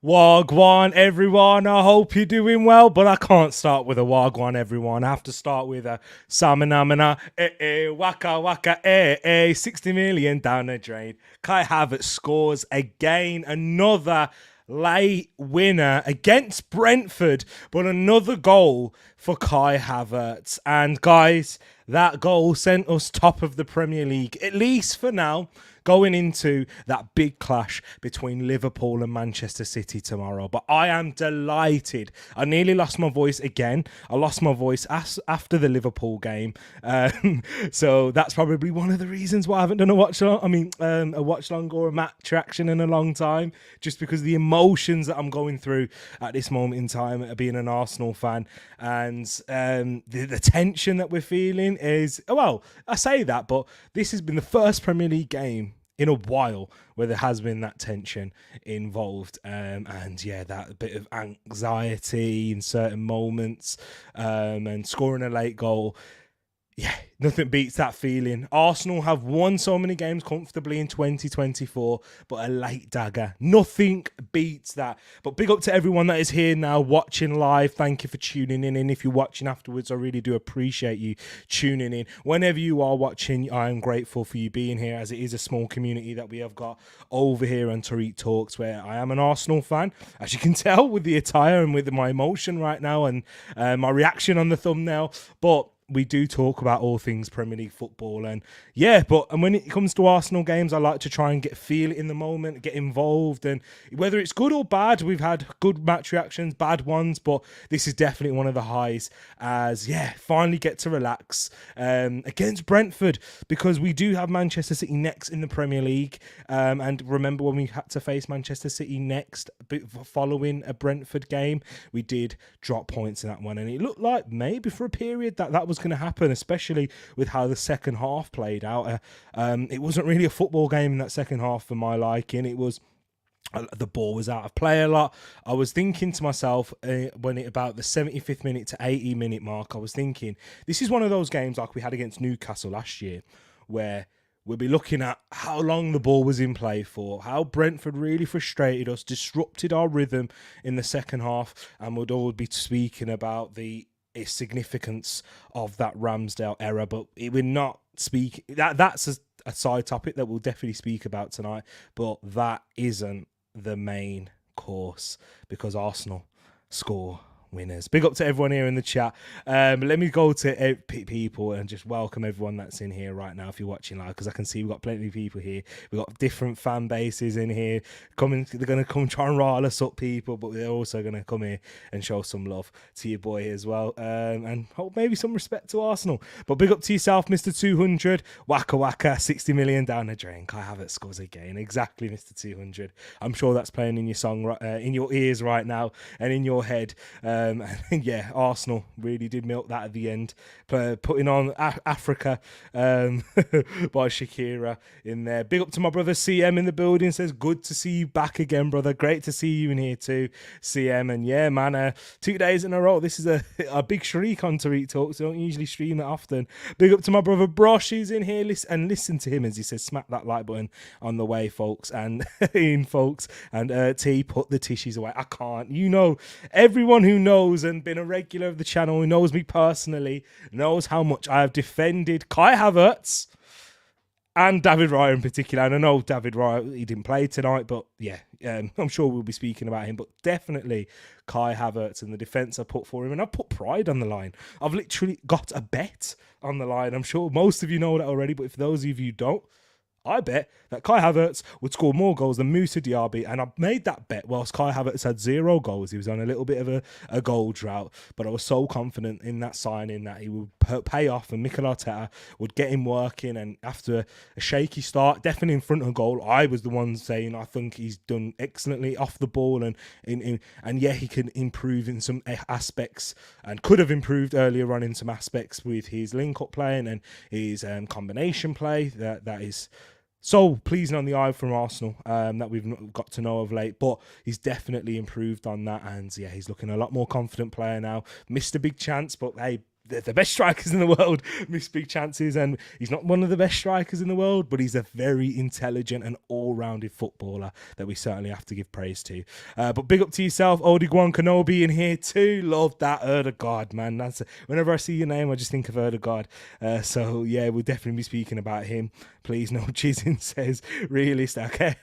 Wagwan, everyone. I hope you're doing well, but I can't start with a Wagwan, everyone. I have to start with a Samanamana, waka waka, 60 million down the drain. Kai Havertz scores again, another late winner against Brentford, but another goal for Kai Havertz. And guys, that goal sent us top of the Premier League, at least for now, going into that big clash between Liverpool and Manchester City tomorrow. But I am delighted. I nearly lost my voice again. I lost my voice after the Liverpool game. So that's probably one of the reasons why I haven't done a watch long or a match reaction in a long time, just because the emotions that I'm going through at this moment in time, being an Arsenal fan, and the tension that we're feeling is, well, I say that, but this has been the first Premier League game in a while where there has been that tension involved, and yeah, that bit of anxiety in certain moments, and scoring a late goal. Yeah, nothing beats that feeling. Arsenal have won so many games comfortably in 2024, but a late dagger, nothing beats that. But big up to everyone that is here now watching live. Thank you for tuning in. And if you're watching afterwards, I really do appreciate you tuning in. Whenever you are watching, I am grateful for you being here, as it is a small community that we have got over here on Tereak Talks, where I am an Arsenal fan, as you can tell with the attire and with my emotion right now and my reaction on the thumbnail. But we do talk about all things Premier League football, and when it comes to Arsenal games, I like to try and feel it in the moment, get involved, and whether it's good or bad, we've had good match reactions, bad ones, but this is definitely one of the highs, as finally get to relax against Brentford, because we do have Manchester City next in the Premier League, and remember when we had to face Manchester City next following a Brentford game, we did drop points in that one, and it looked like maybe for a period that was going to happen, especially with how the second half played out. It wasn't really a football game in that second half for my liking. It was, the ball was out of play a lot. I was thinking to myself, when it about the 75th minute to 80 minute mark, I was thinking, this is one of those games like we had against Newcastle last year, where we'll be looking at how long the ball was in play for, how Brentford really frustrated us, disrupted our rhythm in the second half, and we'd all be speaking about the significance of that Ramsdale error. But we're not speaking, that's a side topic that we'll definitely speak about tonight, but that isn't the main course, because Arsenal score winners. Big up to everyone here in the chat. Let me go to people and just welcome everyone that's in here right now if you're watching live, because I can see we've got plenty of people here. We've got different fan bases in here coming. They're going to come try and rile us up, people, but they're also going to come here and show some love to your boy as well, and hope maybe some respect to Arsenal. But big up to yourself, Mr. 200. Waka waka, 60 million down the drain. Kai Havertz scores again. Exactly, Mr. 200. I'm sure that's playing in your song, in your ears right now and in your head. Yeah, Arsenal really did milk that at the end, putting on Africa by Shakira in there. Big up to my brother CM in the building, says good to see you back again, brother. Great to see you in here too, CM. And yeah, man, 2 days in a row. This is a big shriek on Tereak Talks. I don't usually stream it often. Big up to my brother Brosh, who's in here, and listen to him as he says, smack that like button on the way, folks, and T, put the tissues away. I can't, everyone who knows knows and been a regular of the channel, who knows me personally, knows how much I have defended Kai Havertz and David Raya in particular. And I know David Raya, he didn't play tonight, but yeah, I'm sure we'll be speaking about him. But definitely Kai Havertz and the defence I put for him. And I put pride on the line. I've literally got a bet on the line. I'm sure most of you know that already, but if those of you don't, I bet that Kai Havertz would score more goals than Moussa Diaby, and I made that bet whilst Kai Havertz had 0 goals. He was on a little bit of a goal drought, but I was so confident in that signing that he would pay off, and Mikel Arteta would get him working. And after a shaky start, definitely in front of goal, I was the one saying I think he's done excellently off the ball, and yeah, he can improve in some aspects, and could have improved earlier on in some aspects with his link-up play and his combination play. That is so pleasing on the eye from Arsenal that we've got to know of late, but he's definitely improved on that, and yeah, he's looking a lot more confident player now. Missed a big chance, but hey, they're the best strikers in the world miss big chances, and he's not one of the best strikers in the world, but he's a very intelligent and all-rounded footballer that we certainly have to give praise to. But big up to yourself, Odigwan Kenobi in here too. Love that Erdegaard, man. Whenever I see your name, I just think of Erdegaard. So yeah, we'll definitely be speaking about him. Please, no jizzing, says realist. Okay.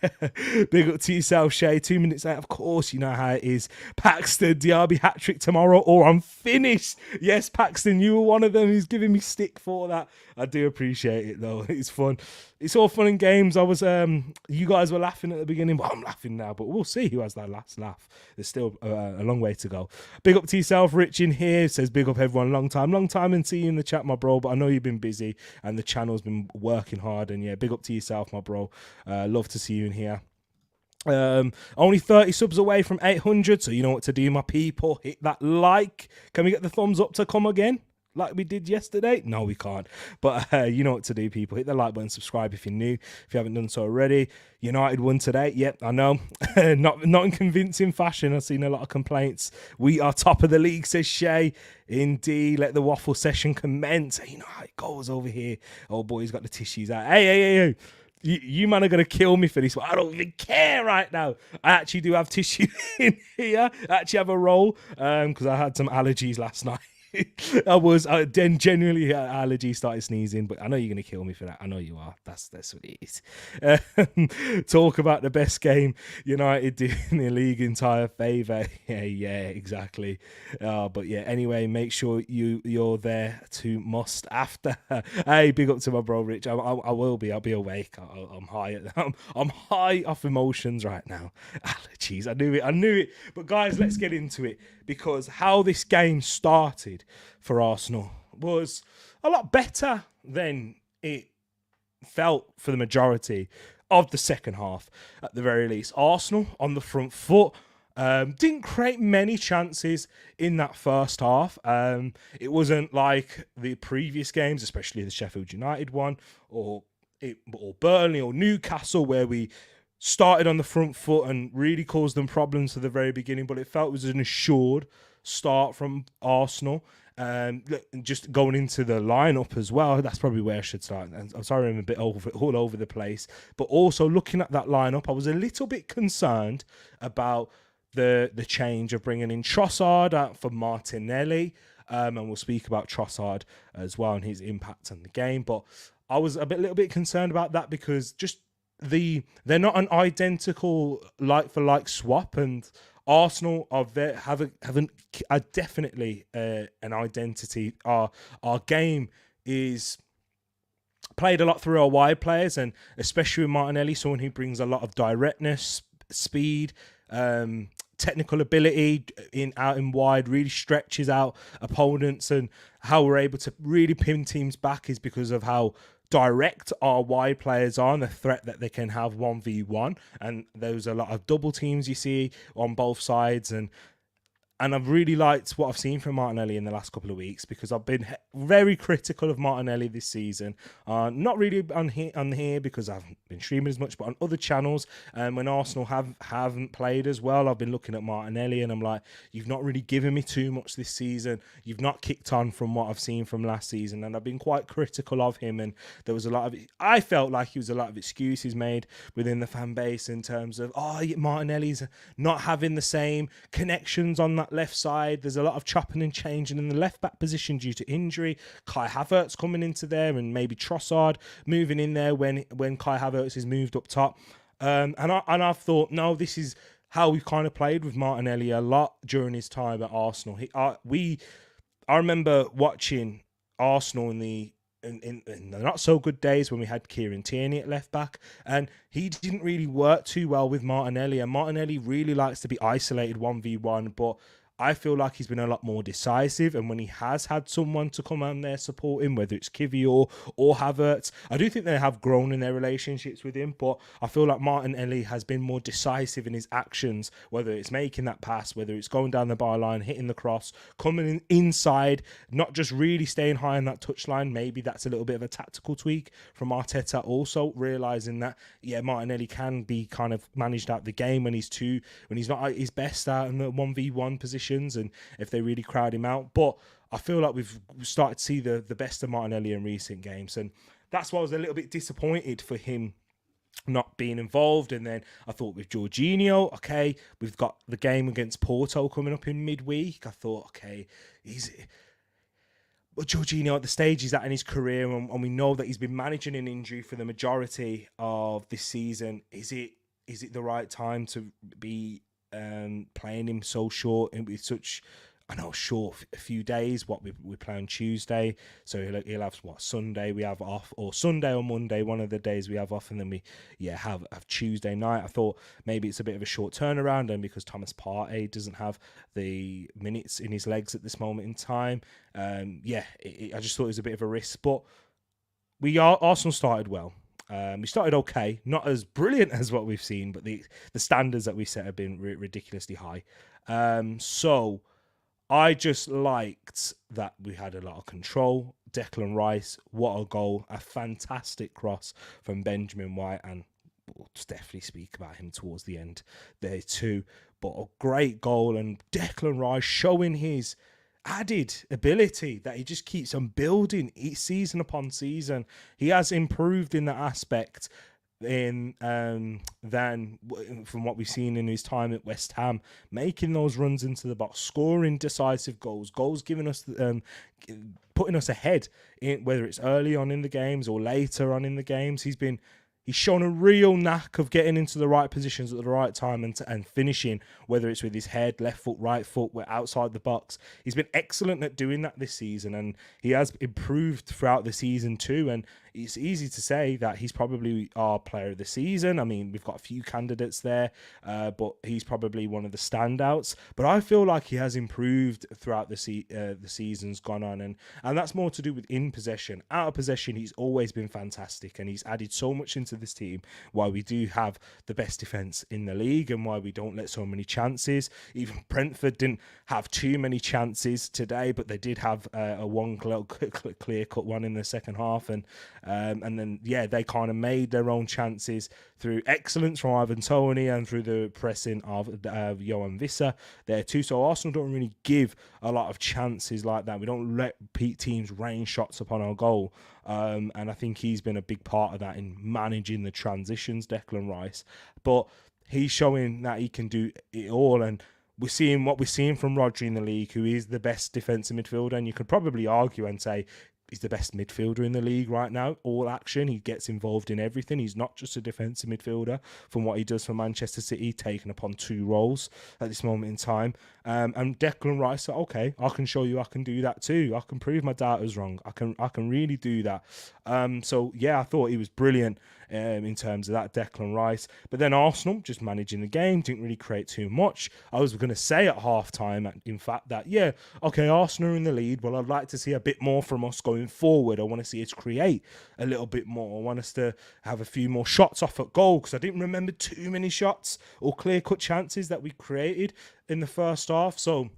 Big up to yourself, Shay. 2 minutes out, of course, you know how it is. Paxton, Diaby hat-trick tomorrow, or I'm finished. Yes, Paxton, you were one of them who's giving me stick for that. I do appreciate it, though. It's fun. It's all fun and games. I was, you guys were laughing at the beginning, but I'm laughing now. But we'll see who has that last laugh. There's still a long way to go. Big up to yourself, Rich in here. Says big up everyone. Long time and see you in the chat, my bro. But I know you've been busy and the channel's been working hard. And yeah, big up to yourself, my bro. Love to see you in here. Only 30 subs away from 800, so you know what to do, my people. Hit that like. Can we get the thumbs up to come again like we did yesterday? No, we can't, but you know what to do, people. Hit the like button, subscribe if you're new, if you haven't done so already. United won today. Yep, I know. not in convincing fashion. I've seen a lot of complaints. We are top of the league, says Shay. Indeed, let the waffle session commence. You know how it goes over here. Oh boy, he's got the tissues out. Hey. You man are going to kill me for this, but I don't even care right now. I actually do have tissue in here. I actually have a roll because I had some allergies last night. I genuinely had allergies, started sneezing, but I know you're going to kill me for that. I know you are. That's what it is. Talk about the best game United did in the league entire favour. Yeah, exactly. But yeah, anyway, make sure you're there to must after. Hey, big up to my bro, Rich. I will be. I'll be awake. I'm high. I'm high off emotions right now. Allergies. I knew it. But guys, let's get into it, because how this game started for Arsenal was a lot better than it felt for the majority of the second half, at the very least. Arsenal on the front foot, didn't create many chances in that first half. It wasn't like the previous games, especially the Sheffield United one, or Burnley or Newcastle, where we started on the front foot and really caused them problems at the very beginning, but it felt it was an assured start from Arsenal. Just going into the lineup as well, that's probably where I should start. And I'm sorry I'm a bit all over the place, but also looking at that lineup, I was a little bit concerned about the change of bringing in Trossard out for Martinelli, and we'll speak about Trossard as well and his impact on the game. But I was a little bit concerned about that, because just they're not an identical like for like swap, and Arsenal have definitely an identity. Our game is played a lot through our wide players, and especially with Martinelli, someone who brings a lot of directness, speed, technical ability out in wide, really stretches out opponents, and how we're able to really pin teams back is because of how direct our wide players are and the threat that they can have 1v1. And there's a lot of double teams you see on both sides, and I've really liked what I've seen from Martinelli in the last couple of weeks, because I've been very critical of Martinelli this season. Not really on here because I haven't been streaming as much, but on other channels. When Arsenal haven't played as well, I've been looking at Martinelli and I'm like, you've not really given me too much this season. You've not kicked on from what I've seen from last season, and I've been quite critical of him. And there was I felt like there was a lot of excuses made within the fan base in terms of, Martinelli's not having the same connections on that that left side. There's a lot of chopping and changing in the left back position due to injury. Kai Havertz coming into there, and maybe Trossard moving in there when Kai Havertz is moved up top. And I've thought, no, this is how we kind of played with Martinelli a lot during his time at Arsenal. I remember watching Arsenal in the not so good days when we had Kieran Tierney at left back, and he didn't really work too well with Martinelli, and Martinelli really likes to be isolated 1v1, but I feel like he's been a lot more decisive, and when he has had someone to come on there support him, whether it's Kivior or Havertz, I do think they have grown in their relationships with him, but I feel like Martinelli has been more decisive in his actions, whether it's making that pass, whether it's going down the byline, hitting the cross, coming in inside, not just really staying high on that touchline. Maybe that's a little bit of a tactical tweak from Arteta, also realising that, yeah, Martinelli can be kind of managed out the game when he's not at his best out in the 1v1 position, and if they really crowd him out. But I feel like we've started to see the best of Martinelli in recent games, and that's why I was a little bit disappointed for him not being involved. And then I thought with Jorginho, okay, we've got the game against Porto coming up in midweek. I thought, okay, but Jorginho at the stage he's at in his career, and we know that he's been managing an injury for the majority of this season. Is it the right time to be playing him so short and with such, I know, short a few days? What we play on Tuesday, so he'll have Sunday we have off, or Sunday or Monday, one of the days we have off, and then we have Tuesday night. I thought maybe it's a bit of a short turnaround, and because Thomas Partey doesn't have the minutes in his legs at this moment in time, I just thought it was a bit of a risk. But Arsenal started well. We started okay, not as brilliant as what we've seen, but the standards that we set have been ridiculously high. So I just liked that we had a lot of control. Declan Rice, what a goal. A fantastic cross from Benjamin White, and we'll definitely speak about him towards the end there too. But a great goal, and Declan Rice showing his added ability that he just keeps on building season upon season. He has improved in that aspect than from what we've seen in his time at West Ham, making those runs into the box, scoring decisive goals giving us putting us ahead in, whether it's early on in the games or later on in the games. He's shown a real knack of getting into the right positions at the right time and finishing, whether it's with his head, left foot, right foot, we're outside the box. He's been excellent at doing that this season, and he has improved throughout the season too. And it's easy to say that he's probably our player of the season. I mean, we've got a few candidates there, but he's probably one of the standouts. But I feel like he has improved throughout the seasons gone on, and that's more to do with in possession. Out of possession, he's always been fantastic, and he's added so much into this team, why we do have the best defence in the league and why we don't let so many chances. Even Brentford didn't have too many chances today, but they did have a one clear-cut one in the second half, and then they kind of made their own chances through excellence from Ivan Toney and through the pressing of Johan Wissa there too. So Arsenal don't really give a lot of chances like that. We don't let teams rain shots upon our goal. And I think he's been a big part of that in managing the transitions, Declan Rice. But he's showing that he can do it all, and we're seeing what we're seeing from Rodri in the league, who is the best defensive midfielder, and you could probably argue and say he's the best midfielder in the league right now. All action, he gets involved in everything. He's not just a defensive midfielder from what he does for Manchester City, taking upon two roles at this moment in time. And Declan Rice said, okay, I can show you I can do that too. I can prove my doubters wrong. I can really do that. I thought he was brilliant in terms of that, Declan Rice. But then Arsenal just managing the game, didn't really create too much. I was going to say at halftime, in fact, that, Arsenal are in the lead. Well, I'd like to see a bit more from us going forward. I want to see us create a little bit more. I want us to have a few more shots off at goal, because I didn't remember too many shots or clear-cut chances that we created in the first half. So,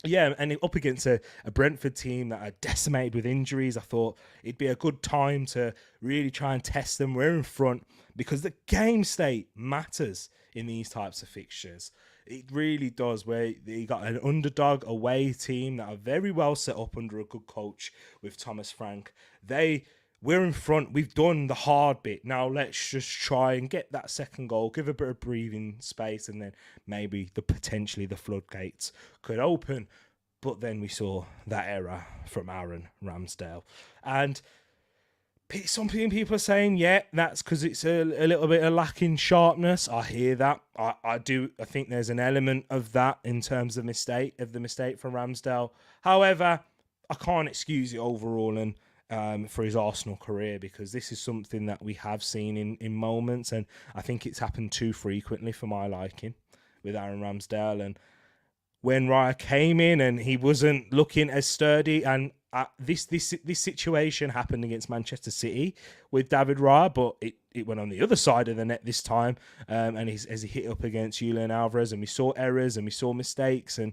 and up against a Brentford team that are decimated with injuries, I thought it'd be a good time to really try and test them. We're in front because the game state matters in these types of fixtures. It really does, where you got an underdog away team that are very well set up under a good coach with Thomas Frank. They we're in front. We've done the hard bit. Now let's just try and get that second goal, give a bit of breathing space, and then maybe potentially the floodgates could open. But then we saw that error from Aaron Ramsdale. And something people are saying, yeah, that's because it's a little bit of lacking sharpness. I hear that. I do. I think there's an element of that in terms of the mistake from Ramsdale. However, I can't excuse it overall and for his Arsenal career, because this is something that we have seen in moments, and I think it's happened too frequently for my liking with Aaron Ramsdale. And when Raya came in and he wasn't looking as sturdy, and this situation happened against Manchester City with David Raya, but it went on the other side of the net this time, and as he hit up against Julian Alvarez, and we saw errors and we saw mistakes and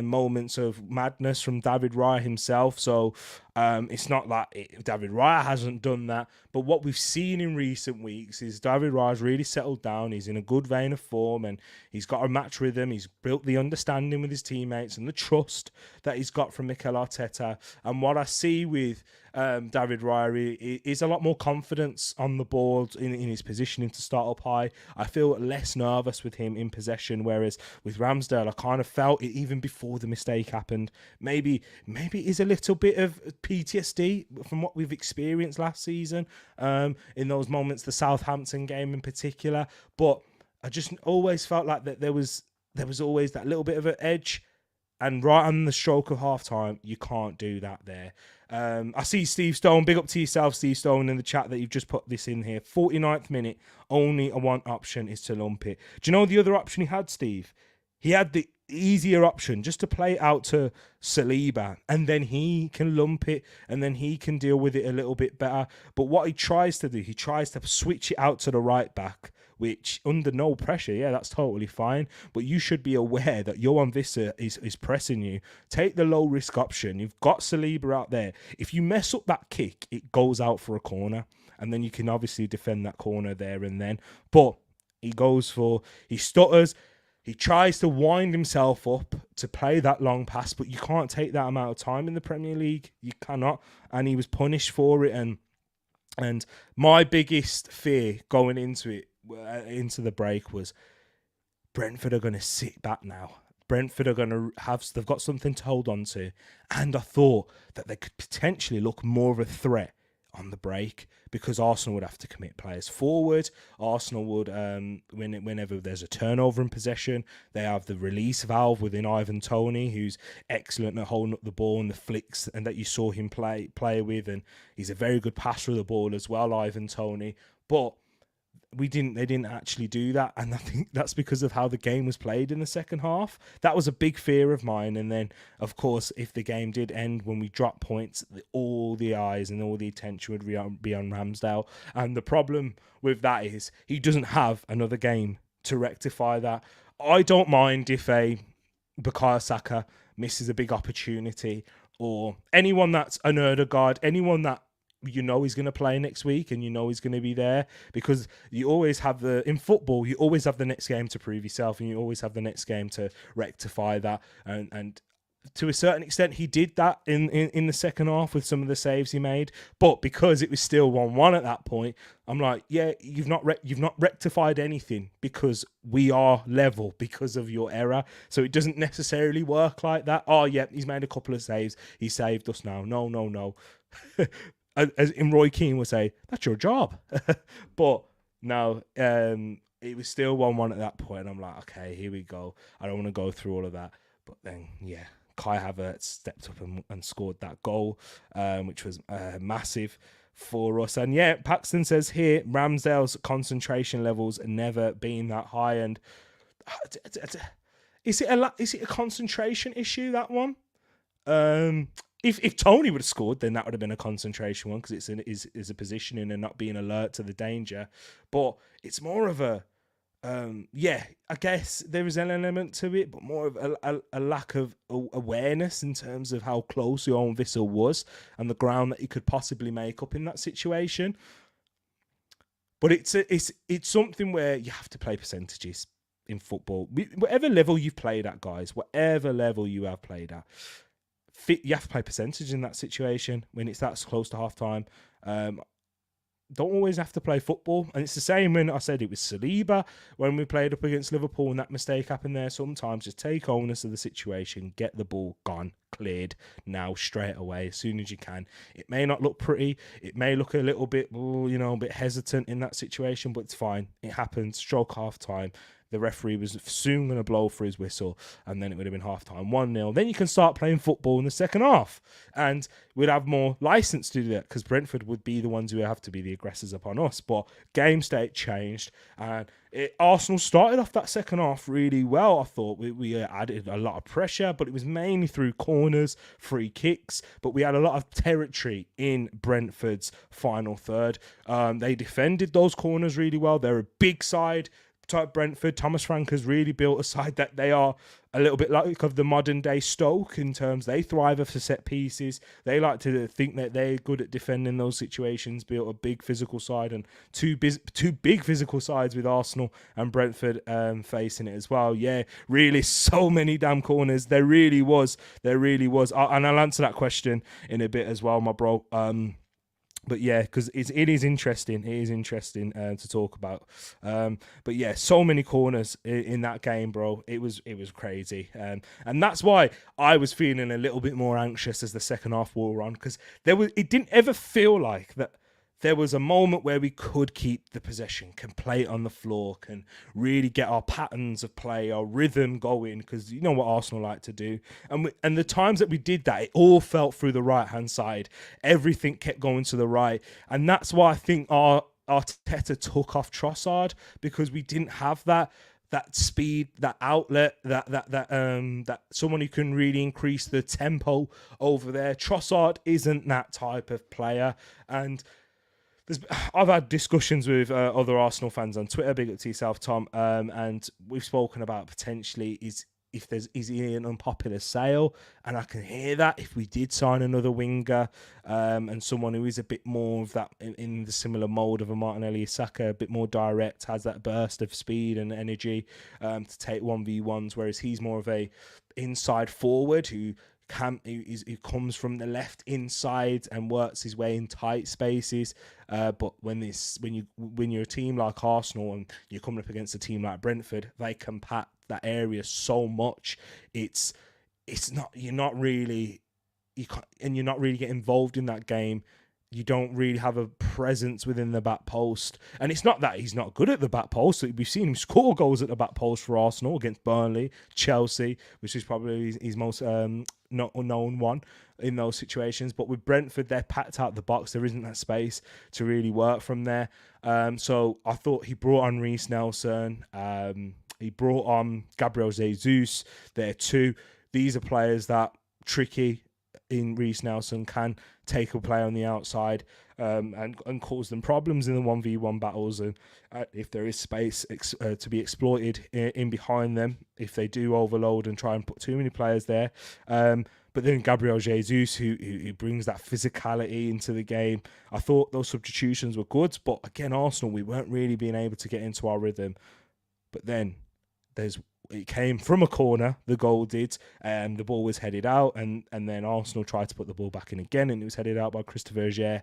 moments of madness from David Raya himself. So it's not like David Raya hasn't done that, but what we've seen in recent weeks is David Raya's really settled down. He's in a good vein of form, and he's got a match rhythm. He's built the understanding with his teammates and the trust that he's got from Mikel Arteta. And what I see with David Raya is a lot more confidence on the ball in his positioning to start up high. I feel less nervous with him in possession, whereas with Ramsdale, I kind of felt it even before the mistake happened. Maybe it is a little bit of PTSD from what we've experienced last season in those moments, the Southampton game in particular. But I just always felt like that there was always that little bit of an edge. And right on the stroke of half-time, you can't do that there. I see Steve Stone. Big up to yourself, Steve Stone, in the chat that you've just put this in here. 49th minute, only one option is to lump it. Do you know the other option he had, Steve? He had the easier option just to play it out to Saliba, and then he can lump it, and then he can deal with it a little bit better. But what he tries to do, he tries to switch it out to the right back, which under no pressure, yeah, that's totally fine. But you should be aware that Johan Wissa is pressing you. Take the low risk option. You've got Saliba out there. If you mess up that kick, it goes out for a corner, and then you can obviously defend that corner there and then. But he stutters. He tries to wind himself up to play that long pass, but you can't take that amount of time in the Premier League. You cannot. And he was punished for it. And my biggest fear going into the break was Brentford are going to sit back now. Brentford are going to they've got something to hold on to. And I thought that they could potentially look more of a threat on the break, because Arsenal would have to commit players forward. Arsenal would, whenever there's a turnover in possession, they have the release valve within Ivan Toney, who's excellent at holding up the ball and the flicks, and that you saw him play with, and he's a very good passer of the ball as well, Ivan Toney. But they didn't actually do that, and I think that's because of how the game was played in the second half. That was a big fear of mine. And then, of course, if the game did end when we dropped points, all the eyes and all the attention would be on Ramsdale. And the problem with that is he doesn't have another game to rectify that. I don't mind if a Bukayo Saka misses a big opportunity, or anyone that's an Odegaard, anyone that you know he's going to play next week and you know he's going to be there, because you always have in football, you always have the next game to prove yourself, and you always have the next game to rectify that. And to a certain extent, he did that in the second half with some of the saves he made. But because it was still 1-1 at that point, I'm like, yeah, you've not rectified anything, because we are level because of your error. So it doesn't necessarily work like that. Oh, yeah, he's made a couple of saves. He saved us now. No. As Roy Keane would say, that's your job. But no, it was still 1-1 at that point. I'm like, okay, here we go. I don't want to go through all of that. But then, yeah, Kai Havertz stepped up and scored that goal, which was massive for us. And yeah, Paxton says here, Ramsdale's concentration levels never been that high. And is it a concentration issue, that one? If Tony would have scored, then that would have been a concentration one, because it's a positioning and not being alert to the danger. But it's more of a, I guess there is an element to it, but more of a lack of awareness in terms of how close your own Wissa was and the ground that he could possibly make up in that situation. But it's something where you have to play percentages in football. Whatever level you've played at, guys, whatever level you have played at, you have to play percentage in that situation when it's that close to half time. Don't always have to play football. And it's the same when I said it was Saliba when we played up against Liverpool and that mistake happened there. Sometimes just take onus of the situation, get the ball gone, cleared now straight away as soon as you can. It may not look pretty. It may look a little bit, a bit hesitant in that situation, but it's fine. It happens. Stroke half time. The referee was soon going to blow for his whistle, and then it would have been half-time 1-0. Then you can start playing football in the second half, and we'd have more license to do that because Brentford would be the ones who have to be the aggressors upon us. But game state changed, and Arsenal started off that second half really well. I thought we added a lot of pressure, but it was mainly through corners, free kicks, but we had a lot of territory in Brentford's final third. They defended those corners really well. They're a big side. Type Brentford, Thomas Frank has really built a side that they are a little bit like of the modern day Stoke in terms they thrive for set pieces. They like to think that they're good at defending those situations, built a big physical side and two big physical sides with Arsenal and Brentford facing it as well. Yeah, really so many damn corners. There really was. And I'll answer that question in a bit as well, my bro. But yeah, because it is interesting. It is interesting to talk about. But yeah, so many corners in that game, bro. It was crazy, and that's why I was feeling a little bit more anxious as the second half wore on, because it didn't ever feel like that. There was a moment where we could keep the possession, can play it on the floor, can really get our patterns of play, our rhythm going, because you know what Arsenal like to do. And the times that we did that, it all felt through the right-hand side. Everything kept going to the right. And that's why I think Arteta took off Trossard, because we didn't have that speed, that outlet, that someone who can really increase the tempo over there. Trossard isn't that type of player. And I've had discussions with other Arsenal fans on Twitter, big up to yourself, Tom, and we've spoken about potentially is he an unpopular sale, and I can hear that if we did sign another winger and someone who is a bit more of that in the similar mould of a Martinelli, Saka, a bit more direct, has that burst of speed and energy to take 1v1s, whereas he's more of a inside forward who comes from the left inside and works his way in tight spaces. But when you're a team like Arsenal and you're coming up against a team like Brentford, they compact that area so much. You're not really getting involved in that game. You don't really have a presence within the back post. And it's not that he's not good at the back post. We've seen him score goals at the back post for Arsenal against Burnley, Chelsea, which is probably his most not unknown one in those situations. But with Brentford, they're packed out the box. There isn't that space to really work from there. So I thought he brought on Reiss Nelson. He brought on Gabriel Jesus there too. These are players that tricky in Reiss Nelson can take a play on the outside and cause them problems in the 1v1 battles, and if there is space to be exploited in behind them, if they do overload and try and put too many players there. But then Gabriel Jesus, who brings that physicality into the game. I thought those substitutions were good, but again, Arsenal, we weren't really being able to get into our rhythm. But then it came from a corner, the goal did, and the ball was headed out, and then Arsenal tried to put the ball back in again, and it was headed out by Christopher Aguerd.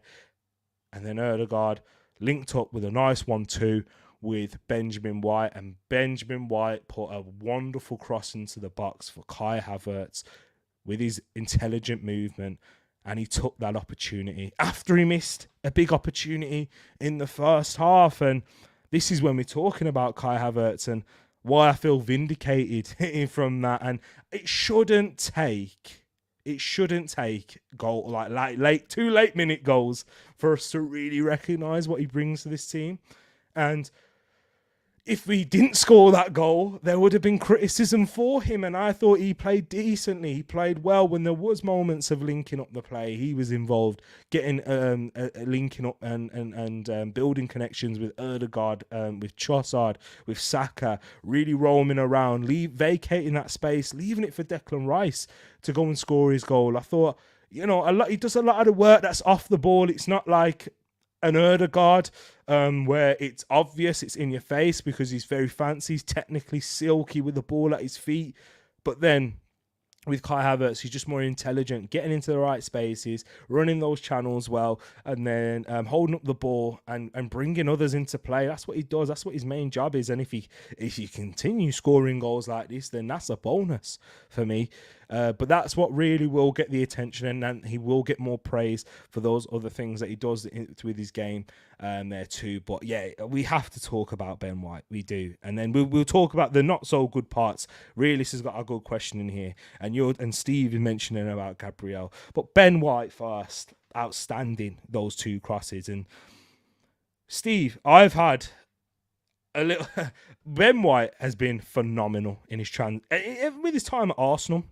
And then Odegaard linked up with a nice 1-2 with Benjamin White, and Benjamin White put a wonderful cross into the box for Kai Havertz with his intelligent movement, and he took that opportunity after he missed a big opportunity in the first half. And this is when we're talking about Kai Havertz and why I feel vindicated from that. And it shouldn't take goal like two late minute goals for us to really recognise what he brings to this team. And if we didn't score that goal, there would have been criticism for him. And I thought he played decently. He played well when there was moments of linking up the play. He was involved, getting linking up and building connections with Odegaard, with Trossard, with Saka, really roaming around, vacating that space, leaving it for Declan Rice to go and score his goal. I thought, he does a lot of the work that's off the ball. It's not like an Odegaard where it's obvious, it's in your face because he's very fancy, he's technically silky with the ball at his feet. But then with Kai Havertz, he's just more intelligent, getting into the right spaces, running those channels well, and then holding up the ball and bringing others into play. That's what he does. That's what his main job is. And if he continue scoring goals like this, then that's a bonus for me. But that's what really will get the attention, and he will get more praise for those other things that he does with his game there too. But yeah, we have to talk about Ben White. We do. And then we'll talk about the not so good parts. Realist has got a good question in here. And Steve is mentioning about Gabriel. But Ben White first, outstanding, those 2 crosses. And Steve, I've had a little... Ben White has been phenomenal in his with his time at Arsenal.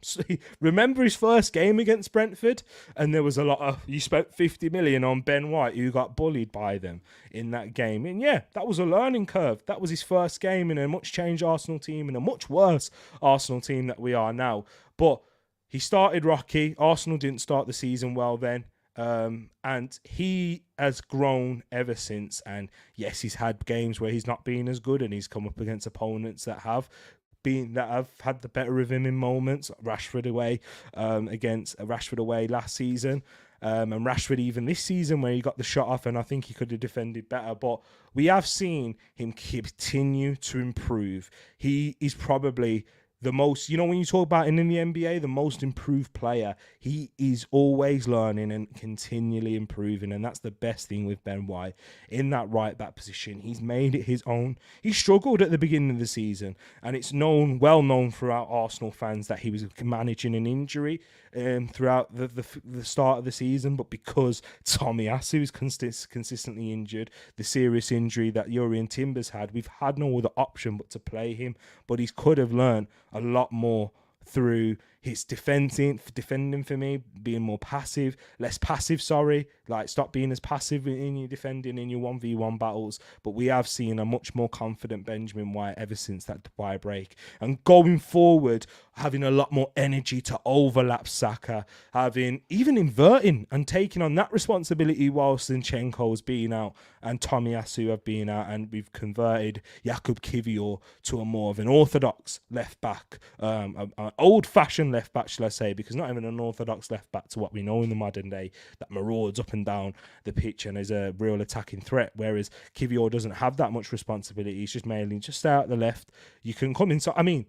Remember his first game against Brentford, and there was a lot of, you spent 50 million on Ben White, who got bullied by them in that game. And yeah, that was a learning curve. That was his first game in a much changed Arsenal team, and a much worse Arsenal team that we are now. But he started rocky. Arsenal didn't start the season well then. And he has grown ever since. And yes, he's had games where he's not been as good, and he's come up against opponents that have had the better of him in moments. Rashford away, against Rashford away last season. And Rashford even this season where he got the shot off, and I think he could have defended better. But we have seen him continue to improve. He is probably the most, when you talk about him in the NBA, the most improved player, he is always learning and continually improving. And that's the best thing with Ben White in that right back position. He's made it his own. He struggled at the beginning of the season, and it's well known throughout Arsenal fans that he was managing an injury throughout the start of the season. But because Tomiyasu is consistently injured, the serious injury that Jurgen Timbers had, we've had no other option but to play him. But he could have learned a lot more through his defending for me, being more passive, less passive, like stop being as passive in your defending, in your 1v1 battles. But we have seen a much more confident Benjamin White ever since that Dubai break. And going forward, having a lot more energy to overlap Saka, even inverting and taking on that responsibility whilst Zinchenko's been out and Tomiyasu have been out, and we've converted Jakub Kiwior to a more of an orthodox left back, an old-fashioned left back, shall I say, because not even an orthodox left back to what we know in the modern day that marauds up and down the pitch and is a real attacking threat, whereas Kiwior doesn't have that much responsibility. He's just mainly just stay out the left. You can come inside. I mean,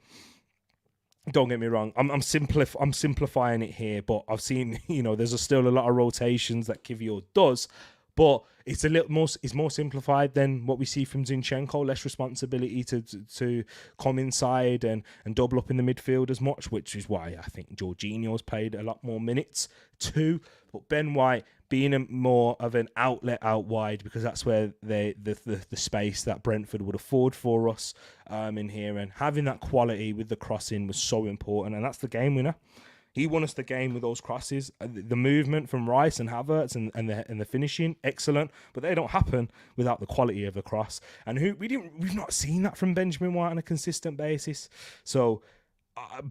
don't get me wrong, I'm simplifying it here, but I've seen, there's still a lot of rotations that Kiwior does, but it's more simplified than what we see from Zinchenko. Less responsibility to come inside and double up in the midfield as much, which is why I think Jorginho's played a lot more minutes too. But Ben White being more of an outlet out wide, because that's where the space that Brentford would afford for us in here, and having that quality with the crossing was so important, and that's the game winner. He won us the game with those crosses. The movement from Rice and Havertz and the finishing, excellent. But they don't happen without the quality of the cross. And we've not seen that from Benjamin White on a consistent basis. So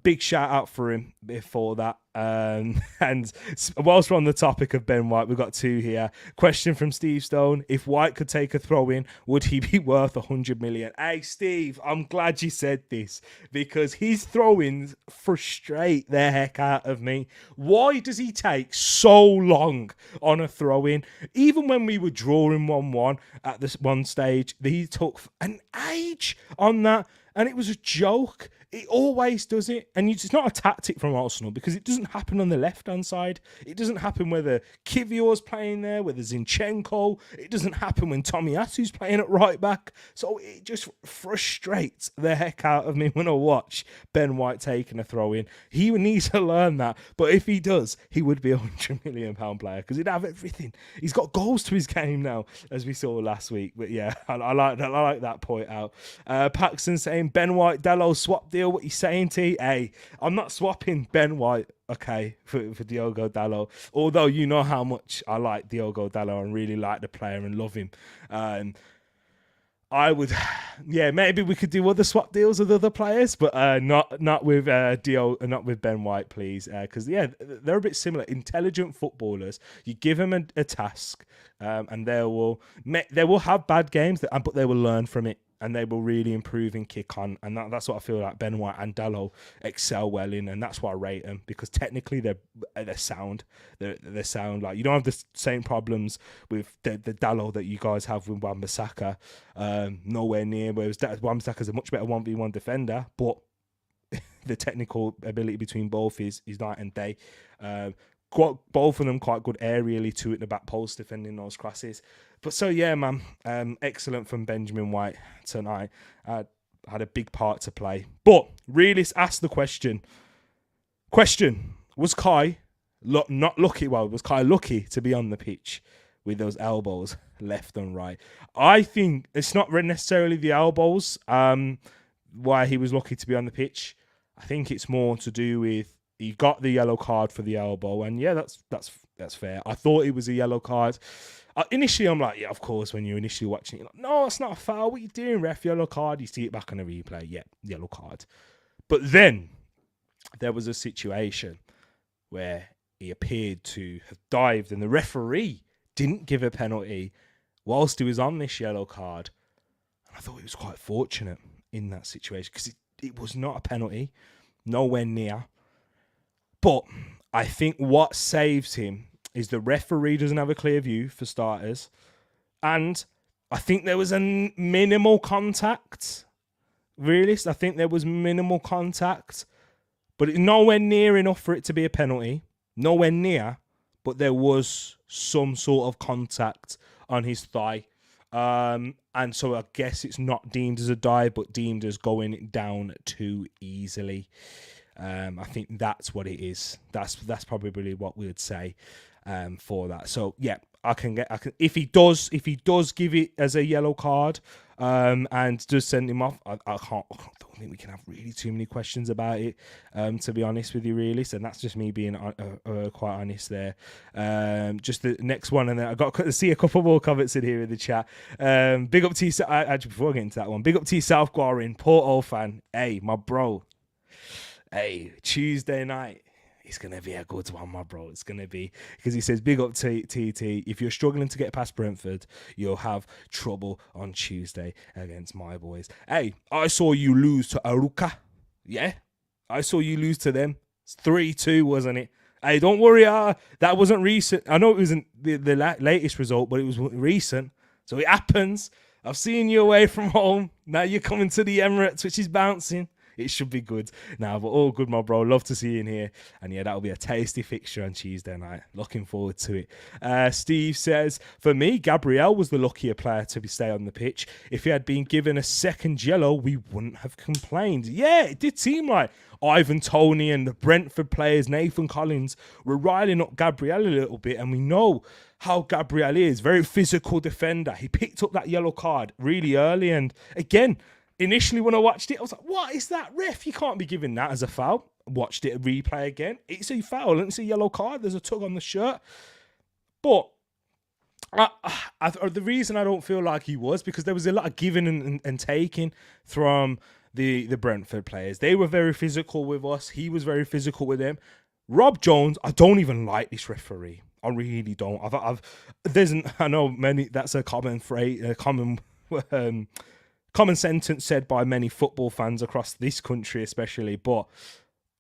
big shout out for him before that. And whilst we're on the topic of Ben White, we've got 2 here. Question from Steve Stone: if White could take a throw in, would he be worth 100 million? Hey Steve, I'm glad you said this, because his throw-ins frustrate the heck out of me. Why does he take so long on a throw-in? Even when we were drawing 1-1 at this one stage, he took an age on that, and it was a joke. It always does it. And it's not a tactic from Arsenal, because it doesn't happen on the left-hand side. It doesn't happen whether Kiwior's playing there, whether Zinchenko. It doesn't happen when Tomiyasu's playing at right back. So it just frustrates the heck out of me when I watch Ben White taking a throw-in. He needs to learn that. But if he does, he would be a £100 million player, because he'd have everything. He's got goals to his game now, as we saw last week. But yeah, I like that point out. Paxton saying, Ben White, Dalot swap deal. What you saying, T? Hey, I'm not swapping Ben White, okay, for Diogo Dalot. Although you know how much I like Diogo Dalot and really like the player and love him. I would, yeah, maybe we could do other swap deals with other players, but not with not with Ben White, please, because yeah, they're a bit similar. Intelligent footballers. You give them a task, and they will have bad games, but they will learn from it. and they will really improve and kick on. And that's what I feel like Ben White and Dalot excel well in, and that's why I rate them, because technically they're sound. They're sound. Like, you don't have the same problems with the Dalot that you guys have with Wan-Bissaka. Nowhere near. Whereas Wan-Bissaka is a much better 1v1 defender, but the technical ability between both is night and day. Both of them quite good aerially too at the back post, defending those crosses. But so yeah, man, excellent from Benjamin White tonight. Had a big part to play. But really, let's ask the question. Was Kai not lucky? Well, was Kai lucky to be on the pitch with those elbows left and right? I think it's not necessarily the elbows why he was lucky to be on the pitch. I think it's more to do with he got the yellow card for the elbow, and yeah, that's fair. I thought it was a yellow card. Initially, I'm like, yeah, of course, when you're initially watching it, you're like, no, it's not a foul. What are you doing, ref? Yellow card. You see it back on the replay. Yeah, yellow card. But then there was a situation where he appeared to have dived, and the referee didn't give a penalty whilst he was on this yellow card. And I thought he was quite fortunate in that situation, because it was not a penalty, nowhere near. But I think what saves him is the referee doesn't have a clear view, for starters. And I think there was a minimal contact. Really? I think there was minimal contact. But nowhere near enough for it to be a penalty. Nowhere near. But there was some sort of contact on his thigh. And so I guess it's not deemed as a dive, but deemed as going down too easily. I think that's what it is. That's probably what we would say for that. So yeah, I can if he does give it as a yellow card and does send him off, I don't think we can have really too many questions about it, to be honest with you, really. So that's just me being quite honest there. Just the next one, and then I got to see a couple more comments in here in the chat. Big up to you, actually, before I get into that one, big up to you, South Guarin, Porto fan. Hey, my bro. Hey, Tuesday night, it's going to be a good one, my bro. It's going to be, because he says, big up to TT. If you're struggling to get past Brentford, you'll have trouble on Tuesday against my boys. Hey, I saw you lose to Aruka. Yeah, I saw you lose to them. It's 3-2, wasn't it? Hey, don't worry. That wasn't recent. I know it wasn't the latest result, but it was recent. So it happens. I've seen you away from home. Now you're coming to the Emirates, which is bouncing. It should be good now, but all good, my bro. Love to see you in here. And yeah, that'll be a tasty fixture on Tuesday night. Looking forward to it. Steve says, for me, Gabriel was the luckier player to stay on the pitch. If he had been given a second yellow, we wouldn't have complained. Yeah, it did seem like Ivan Toney and the Brentford players, Nathan Collins, were riling up Gabriel a little bit. And we know how Gabriel is. Very physical defender. He picked up that yellow card really early. And again, initially, when I watched it, I was like, what is that, ref? You can't be giving that as a foul. Watched it replay again. It's a foul, and it's a yellow card. There's a tug on the shirt. But the reason I don't feel like he was, because there was a lot of giving and taking from the Brentford players. They were very physical with us. He was very physical with them. Rob Jones, I don't even like this referee. I really don't. I know many, that's a common phrase, common sentence said by many football fans across this country especially, but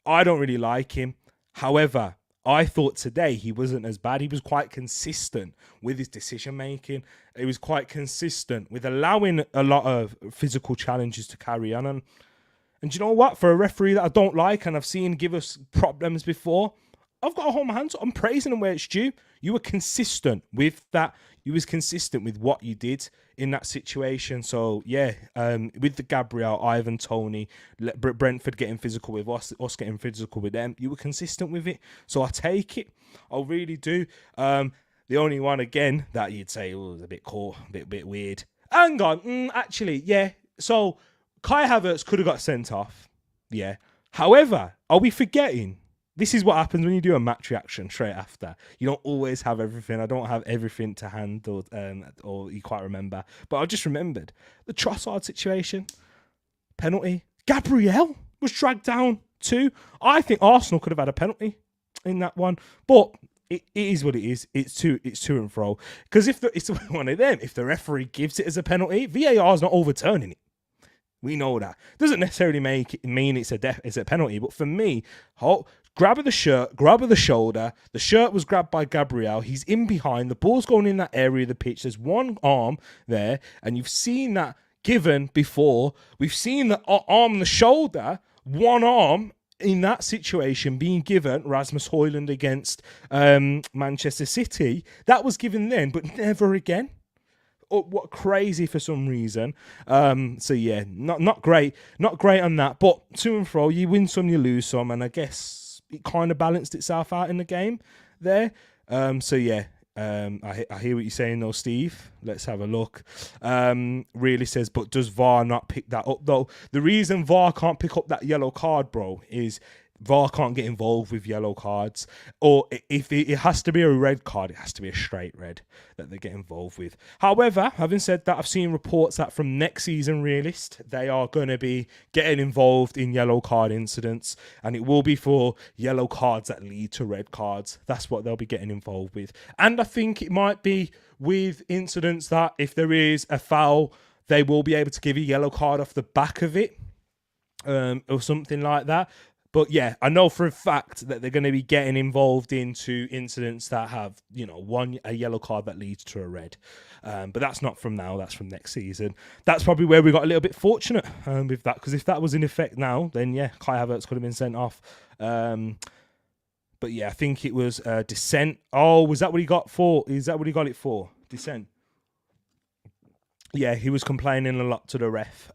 I don't really like him. However, I thought today he wasn't as bad. He was quite consistent with his decision-making. He was quite consistent with allowing a lot of physical challenges to carry on. And you know what? For a referee that I don't like and I've seen give us problems before, I've got to hold my hands up. I'm praising him where it's due. You were consistent with that. You was consistent with what you did in that situation. So, yeah, with the Gabriel, Ivan, Toney, Brentford getting physical with us getting physical with them, you were consistent with it. So I take it. I really do. The only one, again, that you'd say was a bit caught, a bit weird. Hang on. Actually, yeah. So Kai Havertz could have got sent off. Yeah. However, are we forgetting? This is what happens when you do a match reaction straight after. You don't always have everything. I don't have everything to hand or you quite remember. But I just remembered the Trossard situation. Penalty. Gabriel was dragged down too. I think Arsenal could have had a penalty in that one. But it is what it is. It's to and fro. Because if it's one of them, if the referee gives it as a penalty, VAR is not overturning it. We know that. Doesn't necessarily mean it's a penalty, but for me, grab of the shirt, grab of the shoulder. The shirt was grabbed by Gabriel. He's in behind. The ball's going in that area of the pitch. There's one arm there, and you've seen that given before. We've seen the arm, the shoulder, one arm in that situation being given. Rasmus Højlund against Manchester City. That was given then, but never again. What crazy for some reason. So yeah, not great on that. But to and fro, you win some, you lose some, and I guess it kind of balanced itself out in the game there. So yeah, I hear what you're saying though, Steve. Let's have a look. Really says, but does VAR not pick that up though? The reason VAR can't pick up that yellow card, bro, is VAR can't get involved with yellow cards, or if it has to be a red card, it has to be a straight red that they get involved with. However, having said that, I've seen reports that from next season, Realist, they are going to be getting involved in yellow card incidents, and it will be for yellow cards that lead to red cards. That's what they'll be getting involved with. And I think it might be with incidents that if there is a foul, they will be able to give a yellow card off the back of it, or something like that. But yeah, I know for a fact that they're going to be getting involved into incidents that have, a yellow card that leads to a red. But that's not from now, that's from next season. That's probably where we got a little bit fortunate with that, because if that was in effect now, then yeah, Kai Havertz could have been sent off. But yeah, I think it was dissent. Oh, was that what he got for? Is that what he got it for? Dissent. Yeah, he was complaining a lot to the ref.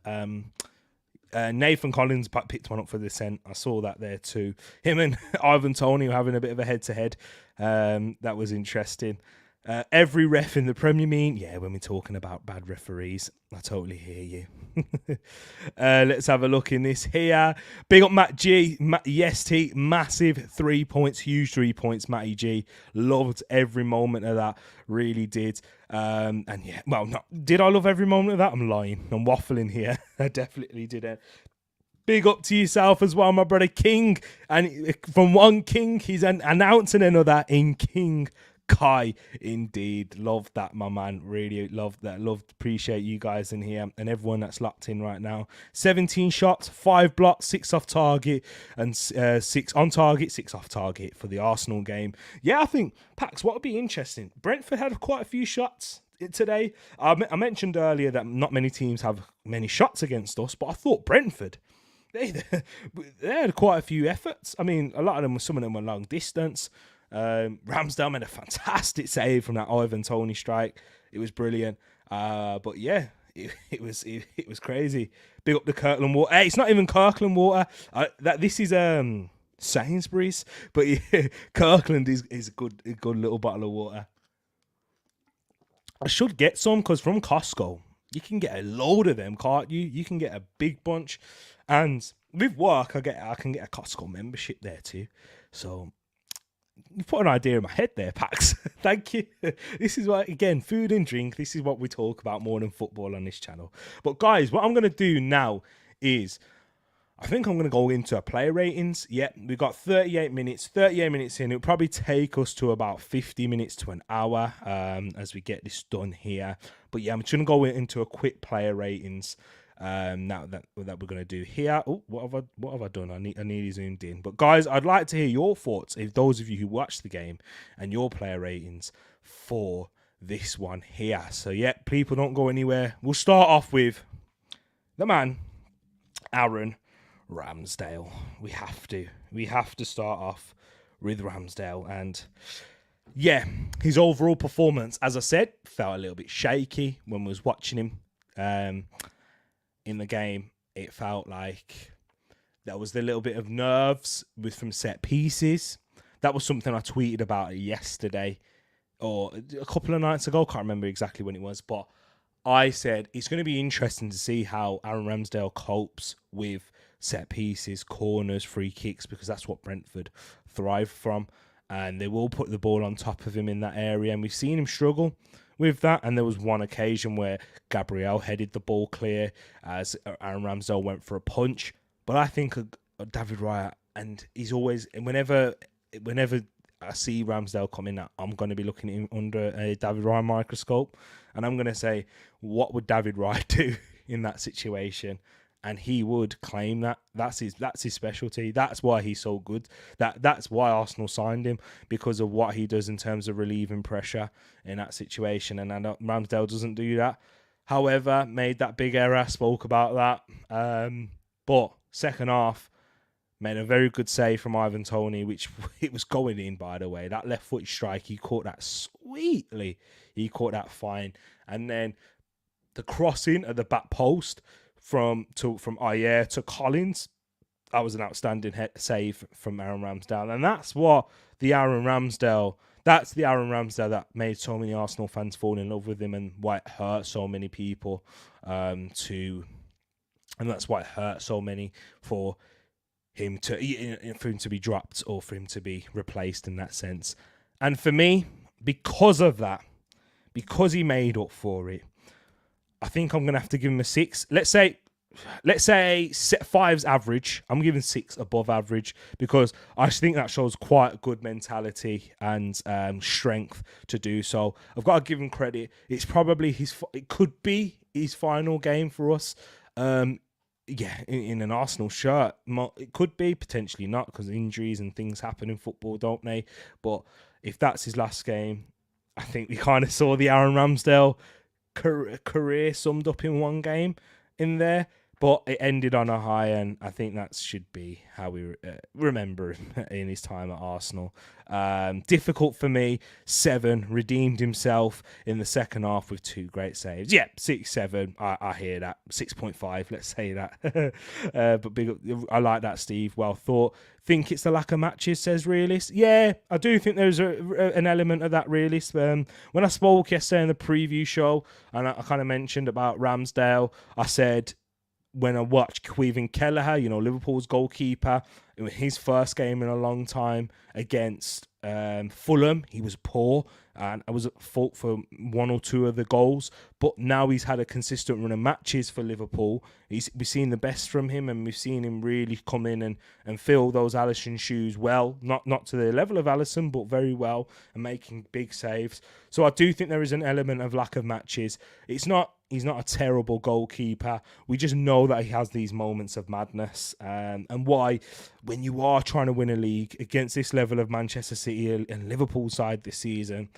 Nathan Collins picked one up for dissent. I saw that there too. Him and Ivan Toney were having a bit of a head-to-head. That was interesting. Every ref in the Premier League, yeah, when we're talking about bad referees, I totally hear you. Let's have a look in this here. Big up Matt G. Yes, T. Massive 3 points, huge 3 points, Matty G. Loved every moment of that. Really did. And yeah, well, did I love every moment of that? I'm lying. I'm waffling here. I definitely didn't. Big up to yourself as well, my brother King. And from one King, he's announcing another in King Kai. Indeed. Love that, my man. Really loved that. Appreciate you guys in here and everyone that's locked in right now. 17 shots, 5 blocks, 6 off target, and 6 on target, 6 off target for the Arsenal game. Yeah, I think, Pax, what would be interesting? Brentford had quite a few shots today. I mentioned earlier that not many teams have many shots against us, but I thought Brentford, they had quite a few efforts. I mean, some of them were long distance. Ramsdale made a fantastic save from that Ivan Toney strike. It was brilliant. But yeah, it was crazy. Big up the Kirkland Water. Hey, it's not even Kirkland Water. This is Sainsbury's, but yeah, Kirkland is a good little bottle of water. I should get some, because from Costco you can get a load of them, can't you? You can get a big bunch, and with work I can get a Costco membership there too. So you put an idea in my head there, Pax. Thank you. This is what, again, food and drink. This is what we talk about more than football on this channel. But guys, what I'm going to do now is, I think I'm going to go into a player ratings. Yep, we got 38 minutes. 38 minutes in. It'll probably take us to about 50 minutes to an hour as we get this done here. But yeah, I'm just going to go into a quick player ratings. Now that we're going to do here. Oh, what have I done? I need zoomed in. But guys, I'd like to hear your thoughts, if those of you who watched the game, and your player ratings for this one here. So yeah, people don't go anywhere. We'll start off with the man, Aaron Ramsdale. We have to start off with Ramsdale. And yeah, his overall performance, as I said, felt a little bit shaky when we was watching him. In the game, it felt like there was a little bit of nerves from set pieces. That was something I tweeted about yesterday or a couple of nights ago. Can't remember exactly when it was, but I said it's going to be interesting to see how Aaron Ramsdale copes with set pieces, corners, free kicks, because that's what Brentford thrive from. And they will put the ball on top of him in that area. And we've seen him struggle with that. And there was one occasion where Gabriel headed the ball clear as Aaron Ramsdale went for a punch. But I think David Raya, and he's always, whenever I see Ramsdale coming out, I'm going to be looking at him under a David Raya microscope. And I'm going to say, what would David Raya do in that situation? and he would claim that. That's his specialty. That's why he's so good. That's why Arsenal signed him, because of what he does in terms of relieving pressure in that situation. And I know Ramsdale doesn't do that. However, made that big error. Spoke about that. But second half, made a very good save from Ivan Toney, which it was going in, by the way. That left foot strike, he caught that sweetly. He caught that fine. And then the crossing at the back post from Ayer to Collins, that was an outstanding save from Aaron Ramsdale. And that's the Aaron Ramsdale that made so many Arsenal fans fall in love with him, and why it hurt so many people and that's why it hurt so many for him to be dropped or for him to be replaced in that sense. And for me, because of that, because he made up for it, I think I'm going to have to give him a 6. Let's say 5's average. I'm giving 6 above average, because I think that shows quite good mentality and strength to do so. I've got to give him credit. It's probably it could be his final game for us. In an Arsenal shirt. It could be, potentially not, because injuries and things happen in football, don't they? But if that's his last game, I think we kind of saw the Aaron Ramsdale career summed up in one game in there. But it ended on a high, and I think that should be how we remember him in his time at Arsenal. Difficult for me. 7, redeemed himself in the second half with 2 great saves. Yeah, 6, 7. I hear that. 6.5, let's say that. But big, I like that, Steve. Well thought. Think it's the lack of matches, says Realist. Yeah, I do think there's an element of that, Realist. When I spoke yesterday in the preview show, and I kind of mentioned about Ramsdale, I said, when I watched Caoimhin Kelleher, Liverpool's goalkeeper, it was his first game in a long time against Fulham, he was poor, and I was at fault for 1 or 2 of the goals. But now he's had a consistent run of matches for Liverpool. We've seen the best from him, and we've seen him really come in and fill those Alisson shoes well. Not to the level of Alisson, but very well, and making big saves. So I do think there is an element of lack of matches. He's not a terrible goalkeeper. We just know that he has these moments of madness. And why, when you are trying to win a league against this level of Manchester City and Liverpool side this season,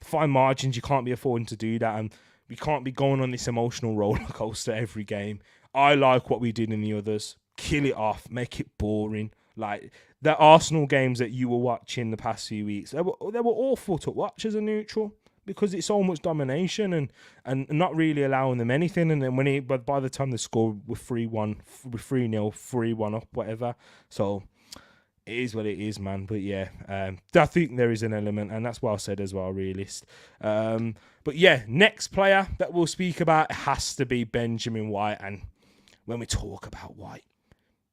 fine margins, you can't be affording to do that. And we can't be going on this emotional roller coaster every game. I like what we did in the others. Kill it off. Make it boring. Like the Arsenal games that you were watching the past few weeks, they were awful to watch as a neutral, because it's so much domination and not really allowing them anything. And then but by the time they score with 3-1, with 3-0, 3-1 up, whatever. So it is what it is, man. But yeah, I think there is an element, and that's what I said as well, Realist. But yeah, next player that we'll speak about has to be Benjamin White. And when we talk about White,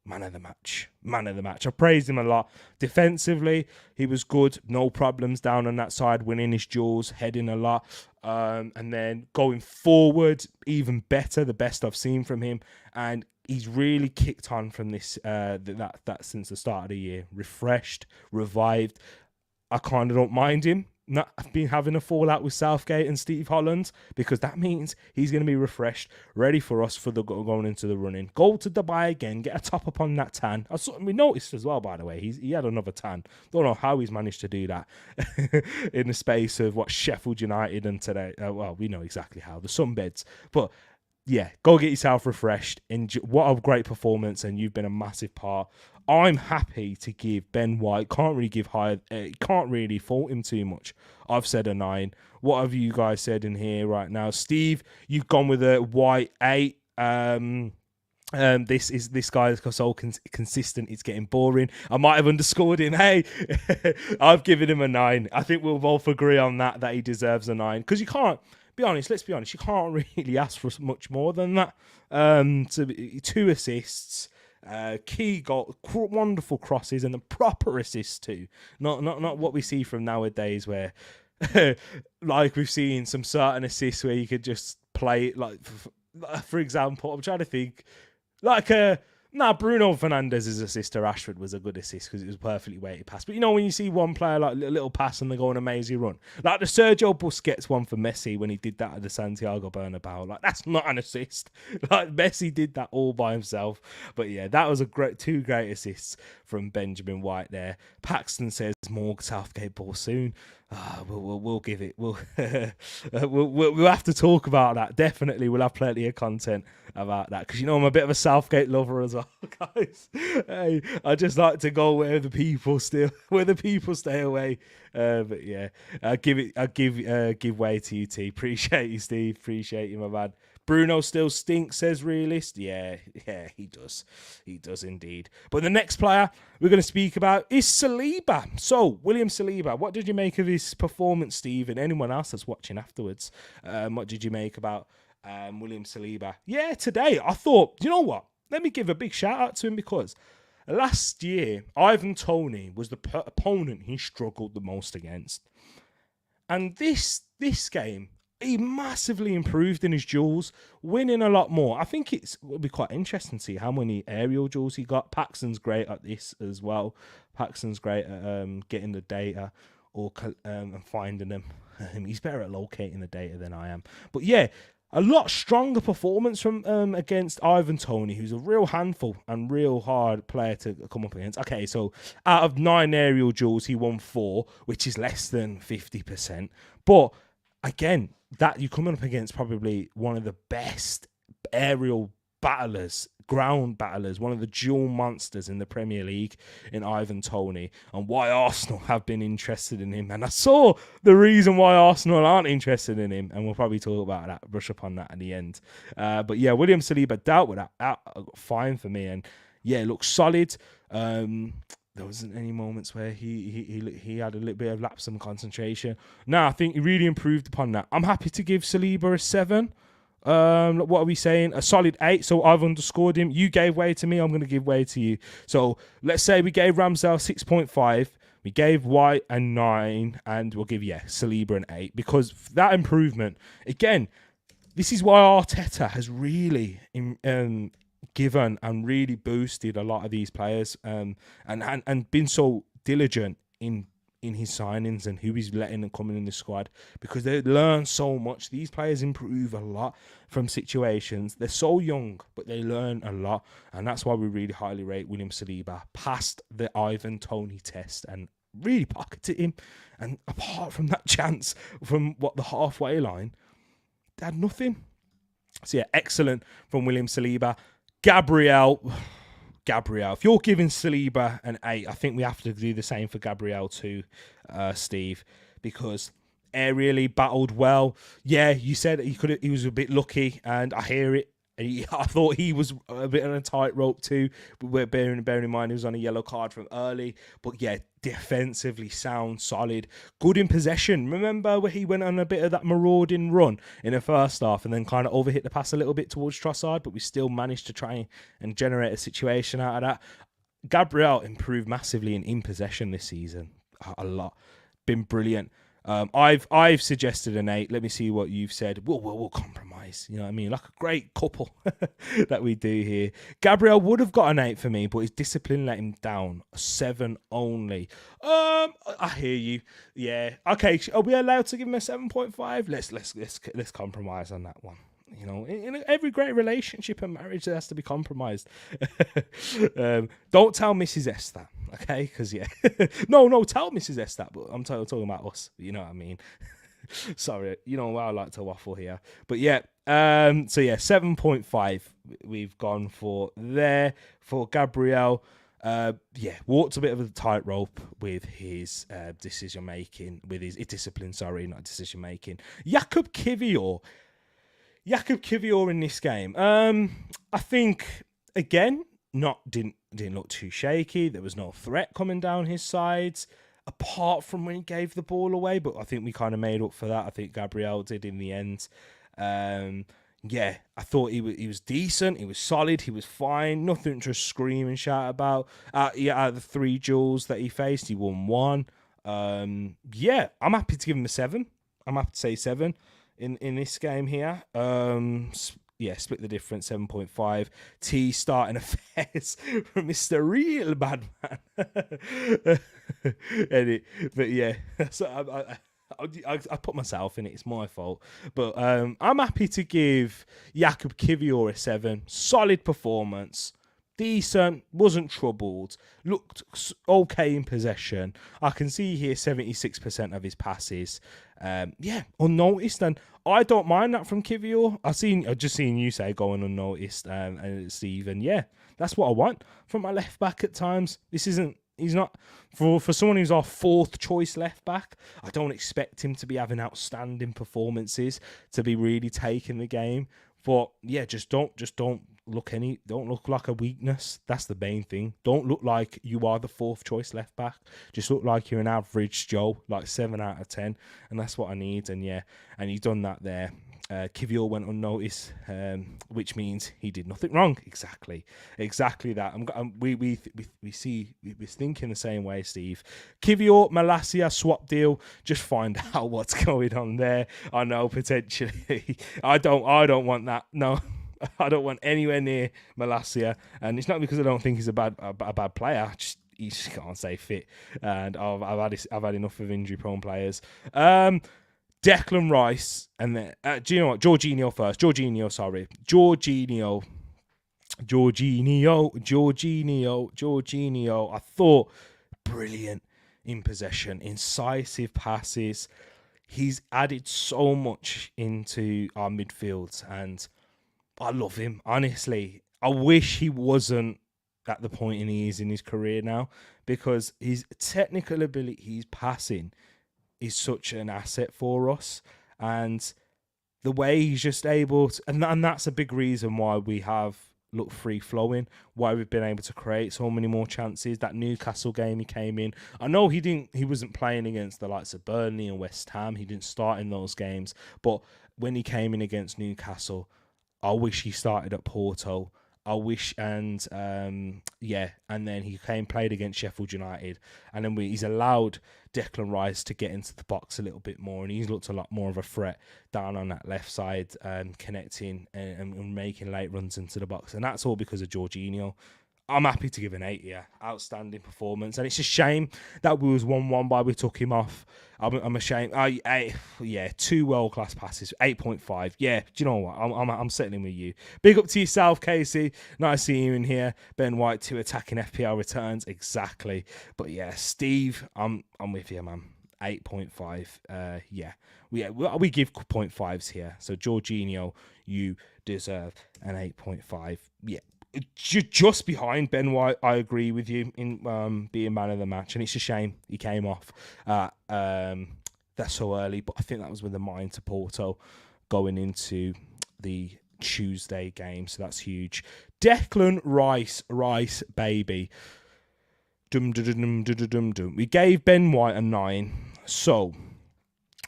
man of the match. I praised him a lot. Defensively, he was good. No problems down on that side, winning his duels, heading a lot. And then going forward, even better, the best I've seen from him. And he's really kicked on from this that since the start of the year. Refreshed, revived. I kind of don't mind him not been having a fallout with Southgate and Steve Holland, because that means he's going to be refreshed, ready for us for the going into the running. Go to Dubai again, get a top up on that tan. We noticed as well, by the way, he had another tan. Don't know how he's managed to do that in the space of Sheffield United and today. Well, we know exactly how, the sunbeds. But yeah, go get yourself refreshed. What a great performance, and you've been a massive part. I'm happy to give Ben White. Can't really give higher. Can't really fault him too much. I've said a 9. What have you guys said in here right now? Steve, you've gone with a White 8. This guy is so consistent, it's getting boring. I might have underscored him. Hey, I've given him a 9. I think we'll both agree on that he deserves a 9, because you can't. Let's be honest, you can't really ask for much more than that. 2 assists, key goal, wonderful crosses, and the proper assists too. Not what we see from nowadays, where like we've seen some certain assists where you could just play it, like for example, I'm trying to think, like Nah, Bruno Fernandez's assist to Rashford was a good assist because it was a perfectly weighted pass. But you know when you see one player like a little pass and they go on an amazing run, like the Sergio Busquets one for Messi when he did that at the Santiago Bernabeu, like that's not an assist. Like Messi did that all by himself. But yeah, that was two great assists from Benjamin White there. Paxton says more Southgate ball soon. We'll give it. We'll have to talk about that. Definitely, we'll have plenty of content about that because you know I'm a bit of a Southgate lover as well, guys. Hey, I just like to go where the people stay away. But yeah, I give way to you, T. Appreciate you, Steve. Appreciate you, my man. Bruno still stinks, says Realist. Yeah, he does. He does indeed. But the next player we're going to speak about is Saliba. So, William Saliba, what did you make of his performance, Steve, and anyone else that's watching afterwards? What did you make about William Saliba? Yeah, today I thought, you know what? Let me give a big shout out to him because last year, Ivan Toney was the opponent he struggled the most against. And this game, he massively improved in his duels, winning a lot more. I think it'll be quite interesting to see how many aerial duels he got. Paxton's great at this as well. Paxton's great at getting the data and finding them. He's better at locating the data than I am. But yeah, a lot stronger performance from against Ivan Toney, who's a real handful and real hard player to come up against. Okay, so out of 9 aerial duels, he won 4, which is less than 50%. But again, that you're coming up against probably one of the best aerial battlers, ground battlers, one of the dual monsters in the Premier League in Ivan Toney, and why Arsenal have been interested in him. And I saw the reason why Arsenal aren't interested in him, and we'll probably talk about that, brush up on that at the end. But yeah, William Saliba dealt with that fine for me, and yeah, it looks solid. There wasn't any moments where he had a little bit of lapse in concentration. No, I think he really improved upon that. I'm happy to give Saliba a 7. What are we saying? A solid 8. So I've underscored him. You gave way to me. I'm going to give way to you. So let's say we gave Ramsdale 6.5. We gave White a 9. And we'll give, Saliba an 8. Because that improvement, again, this is why Arteta has really given and really boosted a lot of these players and been so diligent in his signings and who he's letting and coming in the squad, because they learn so much. These players improve a lot from situations. They're so young, but they learn a lot, and that's why we really highly rate William Saliba. Passed the Ivan Toney test and really pocketed him. And apart from that chance from the halfway line, they had nothing. So yeah, excellent from William Saliba. Gabriel, if you're giving Saliba an 8, I think we have to do the same for Gabriel too, Steve, because aerially battled well. Yeah, you said he was a bit lucky, and I hear it. I thought he was a bit on a tightrope too, but bearing in mind he was on a yellow card from early. But yeah, defensively sound, solid, good in possession. Remember where he went on a bit of that marauding run in the first half and then kind of overhit the pass a little bit towards Trossard, but we still managed to try and generate a situation out of that. Gabriel improved massively in possession this season, a lot. Been brilliant. I've suggested an 8. Let me see what you've said. We'll compromise. You know what I mean? Like a great couple that we do here. Gabriel would have got an 8 for me, but his discipline let him down. A 7 only. I hear you. Yeah. Okay. Are we allowed to give him a 7.5? Let's compromise on that one. You know, in every great relationship and marriage, there has to be compromised. Don't tell Mrs. S that, okay? Because, yeah. no, tell Mrs. S that, but I'm talking about us. You know what I mean? Sorry, you know, I like to waffle here. But, yeah, 7.5 we've gone for there for Gabriel. Walked a bit of a tightrope with his decision-making, with his discipline, not decision-making. Jakub Kivior in this game. I think again, didn't look too shaky. There was no threat coming down his sides, apart from when he gave the ball away. But I think we kind of made up for that. I think Gabriel did in the end. I thought he was decent. He was solid. He was fine. Nothing to scream and shout about. Out of the 3 duels that he faced, he won 1. I'm happy to give him a 7. I'm happy to say 7. In this game here, split the difference, 7.5. T starting affairs from Mr. Real Bad Man. But yeah, so I put myself in it. It's my fault. But I'm happy to give Jakub Kiwior a 7. Solid performance. Decent, wasn't troubled, looked okay in possession. I can see here 76% of his passes. Unnoticed, and I don't mind that from Kiwior. I've just seen you say going unnoticed, and Steve, and yeah, that's what I want from my left back at times. He's not for someone who's our 4th choice left back. I don't expect him to be having outstanding performances, to be really taking the game. But yeah, just don't look like a weakness. That's the main thing. Don't look like you are the 4th choice left back. Just look like you're an average Joe, like 7 out of 10, and that's what I need. And yeah, and he's done that there. Kiwior went unnoticed, which means he did nothing wrong. Exactly that. We're thinking the same way, Steve. Kiwior, Malacia swap deal. Just find out what's going on there. I know potentially. I don't want that. No. I don't want anywhere near Malacia, and it's not because I don't think he's a bad player. He just can't stay fit, and I've had enough of injury-prone players. Declan Rice, and then do you know what? Jorginho first. Jorginho. I thought brilliant in possession, incisive passes. He's added so much into our midfield, and I love him, honestly. I wish he wasn't at the point he is in his career now, because his technical ability, his passing, is such an asset for us. And the way he's just able to, and that's a big reason why we have looked free-flowing, why we've been able to create so many more chances. That Newcastle game he came in, I know he wasn't playing against the likes of Burnley and West Ham. He didn't start in those games. But when he came in against Newcastle, I wish he started at Porto. I wish, and then he played against Sheffield United, and then he's allowed Declan Rice to get into the box a little bit more, and he's looked a lot more of a threat down on that left side, connecting and making late runs into the box, and that's all because of Jorginho. I'm happy to give an 8 here. Outstanding performance. And it's a shame that we was 1-1 by we took him off. I'm ashamed. 2 world-class passes. 8.5. Yeah, do you know what? I'm settling with you. Big up to yourself, Casey. Nice seeing you in here. Ben White, 2 attacking FPL returns. Exactly. But yeah, Steve, I'm with you, man. 8.5. We give 0.5s here. So Jorginho, you deserve an 8.5. Yeah. Just behind Ben White, I agree with you in being man of the match, and it's a shame he came off that so early. But I think that was with a mind to Porto going into the Tuesday game, so that's huge. Declan Rice baby. We gave Ben White a 9, so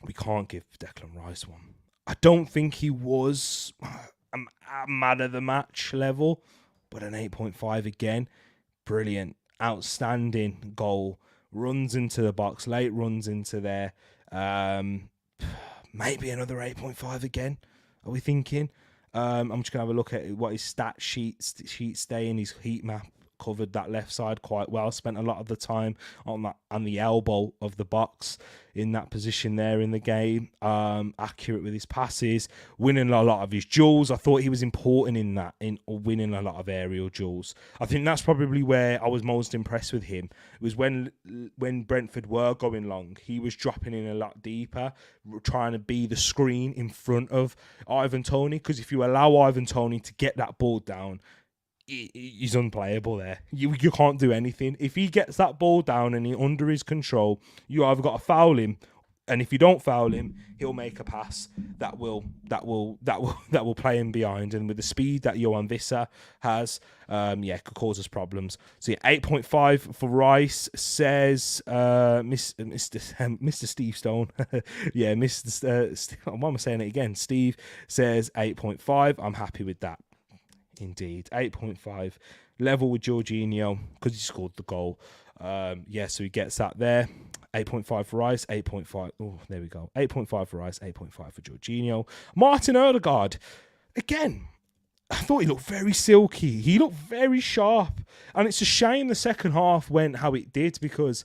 we can't give Declan Rice one. I don't think he was a man of the match level. But an 8.5 again. Brilliant. Outstanding goal. Runs into the box. Late runs into there. Maybe another 8.5 again. Are we thinking? I'm just going to have a look at what his stat sheet stay in his heat map. Covered that left side quite well. Spent a lot of the time on the elbow of the box in that position there in the game. Accurate with his passes, winning a lot of his duels. I thought he was important in that, in winning a lot of aerial duels. I think that's probably where I was most impressed with him. It was when Brentford were going long, he was dropping in a lot deeper, trying to be the screen in front of Ivan Toney. Because if you allow Ivan Toney to get that ball down, he's unplayable there. You can't do anything. If he gets that ball down and he's under his control, you either got to foul him, and if you don't foul him, he'll make a pass that will play him behind. And with the speed that Johan Wissa has, could cause us problems. So yeah, 8.5 for Rice, says Mr. Steve Stone. Yeah, Mr. Why am I saying it again? Steve says 8.5. I'm happy with that. Indeed, 8.5, level with Jorginho because he scored the goal. So he gets that there. 8.5 for Rice, 8.5. Oh, there we go. 8.5 for Rice, 8.5 for Jorginho. Martin Odegaard, again, I thought he looked very silky. He looked very sharp. And it's a shame the second half went how it did, because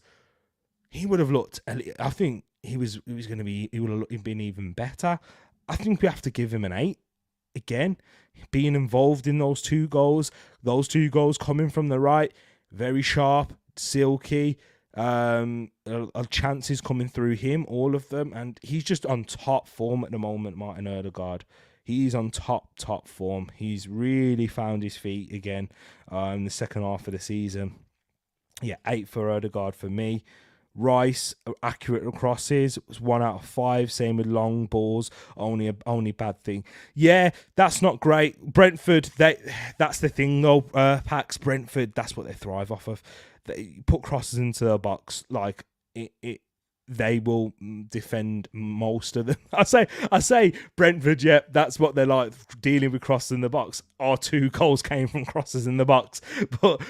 he would have looked, I think he would have been even better. I think we have to give him an 8 again. Being involved in those two goals coming from the right, very sharp, silky, chances coming through him, all of them. And he's just on top form at the moment, Martin Odegaard. He's on top form. He's really found his feet again in the second half of the season. Yeah, 8 for Odegaard for me. Rice, accurate crosses, was 1 out of 5. Same with long balls, only bad thing. Yeah, that's not great. Brentford, that's the thing though. Pax, Brentford, that's what they thrive off of. They put crosses into the box, like they will defend most of them. I say Brentford, yeah, that's what they're like, dealing with crosses in the box. Our 2 goals came from crosses in the box. But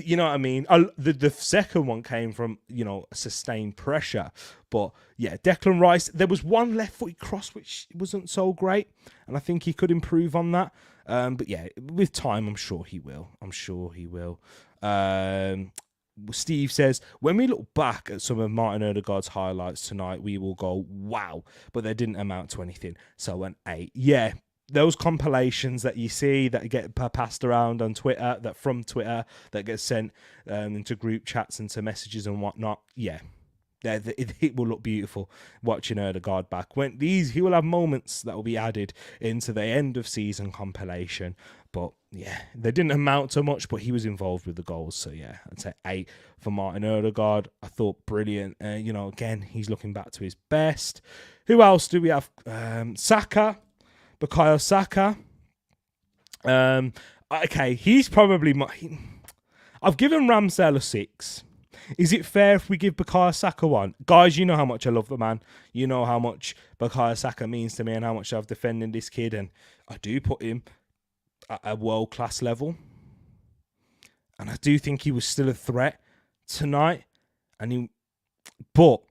you know what I mean? The second one came from, sustained pressure. But yeah, Declan Rice, there was one left-footed cross which wasn't so great, and I think he could improve on that. But yeah, with time, I'm sure he will. Steve says, when we look back at some of Martin Odegaard's highlights tonight, we will go, wow, but they didn't amount to anything. So an 8. Yeah, those compilations that you see that get passed around on Twitter, that get sent into group chats and to messages and whatnot, yeah, it will look beautiful watching Odegaard back. He will have moments that will be added into the end of season compilation. But yeah, they didn't amount to much, but he was involved with the goals. So yeah, I'd say 8 for Martin Odegaard. I thought brilliant. Again, he's looking back to his best. Who else do we have? Saka, Bukayo Saka. Okay, he's probably I've given Ramsdale a 6. Is it fair if we give Bukayo Saka 1? Guys, you know how much I love the man. You know how much Bukayo Saka means to me and how much I've defended this kid. And I do put him at a world-class level. And I do think he was still a threat tonight. But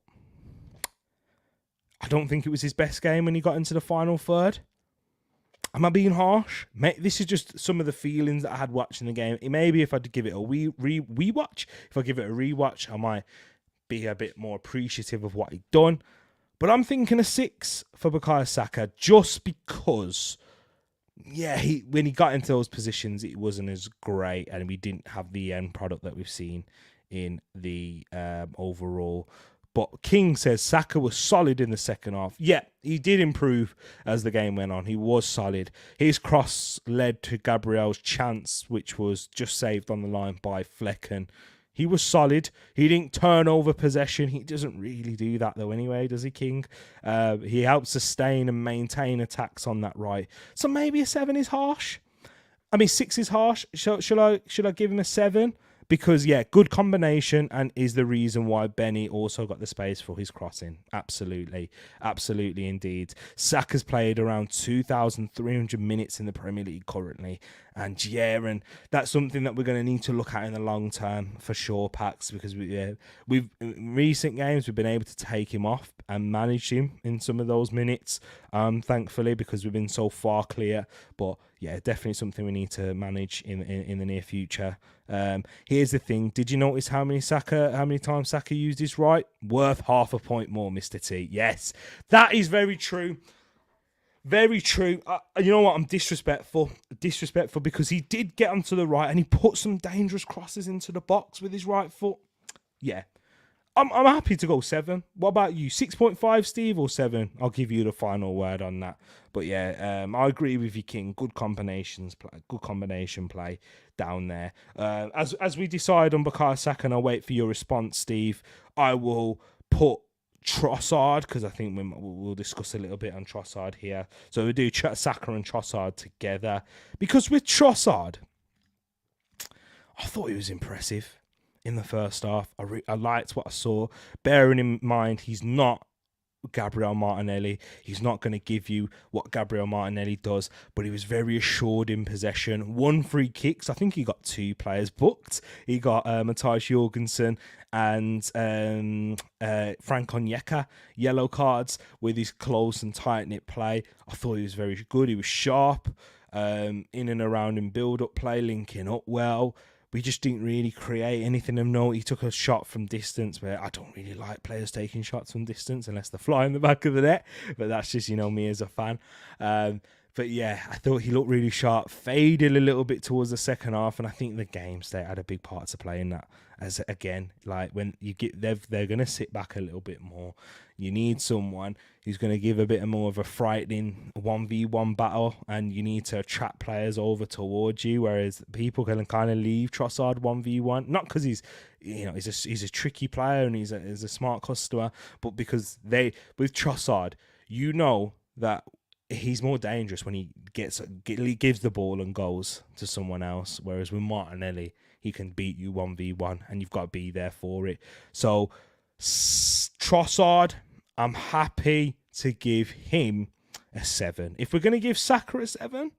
I don't think it was his best game when he got into the final third. Am I being harsh? This is just some of the feelings that I had watching the game. Maybe if I'd give it a rewatch, if I give it a rewatch, I might be a bit more appreciative of what he'd done. But I'm thinking a 6 for Bukayo Saka, just because, yeah, when he got into those positions, it wasn't as great, and we didn't have the end product that we've seen in the overall. But King says Saka was solid in the second half. Yeah, he did improve as the game went on. He was solid. His cross led to Gabriel's chance, which was just saved on the line by Flecken. He was solid. He didn't turn over possession. He doesn't really do that, though, anyway, does he, King? He helps sustain and maintain attacks on that right. So maybe a 7 is harsh. 6 is harsh. Should I give him a 7? Because, yeah, good combination, and is the reason why Benny also got the space for his crossing. Absolutely. Absolutely, indeed. Saka's played around 2,300 minutes in the Premier League currently. And, yeah, and that's something that we're going to need to look at in the long term for sure, Pax, because we've in recent games, we've been able to take him off and manage him in some of those minutes, thankfully, because we've been so far clear. But, yeah, definitely something we need to manage in the near future. Here's the thing. Did you notice how many times Saka used his right? Worth half a point more, Mr. T. Yes, that is very true. Very true. You know what? I'm disrespectful because he did get onto the right and he put some dangerous crosses into the box with his right foot. Yeah. I'm happy to go 7. What about you? 6.5, Steve, or 7? I'll give you the final word on that. But yeah, I agree with you, King. Good combination play down there. As we decide on Bukayo Saka, and I'll wait for your response, Steve, I will put Trossard, because I think we'll discuss a little bit on Trossard here. So we do Saka and Trossard together. Because with Trossard, I thought he was impressive in the first half. I liked what I saw. Bearing in mind, he's not Gabriel Martinelli. He's not going to give you what Gabriel Martinelli does, but he was very assured in possession. 1 free kicks. I think he got 2 players booked. He got Matthijs Jorgensen and Frank Onyeka yellow cards with his close and tight-knit play. I thought he was very good. He was sharp. in and around in build-up play, linking up well. We just didn't really create anything of note. He took a shot from distance, where I don't really like players taking shots from distance unless they fly in the back of the net. But that's just, me as a fan. But yeah, I thought he looked really sharp, faded a little bit towards the second half, and I think the game state had a big part to play in that. As again, like when you get, they're going to sit back a little bit more. You need someone who's going to give a bit more of a frightening 1v1 battle, and you need to attract players over towards you. Whereas people can kind of leave Trossard 1v1, not because he's a tricky player and he's a smart customer, but because with Trossard, that he's more dangerous when he gives the ball and goes to someone else. Whereas with Martinelli, he can beat you 1v1 and you've got to be there for it. So Trossard, I'm happy to give him a 7. If we're going to give Saka a 7,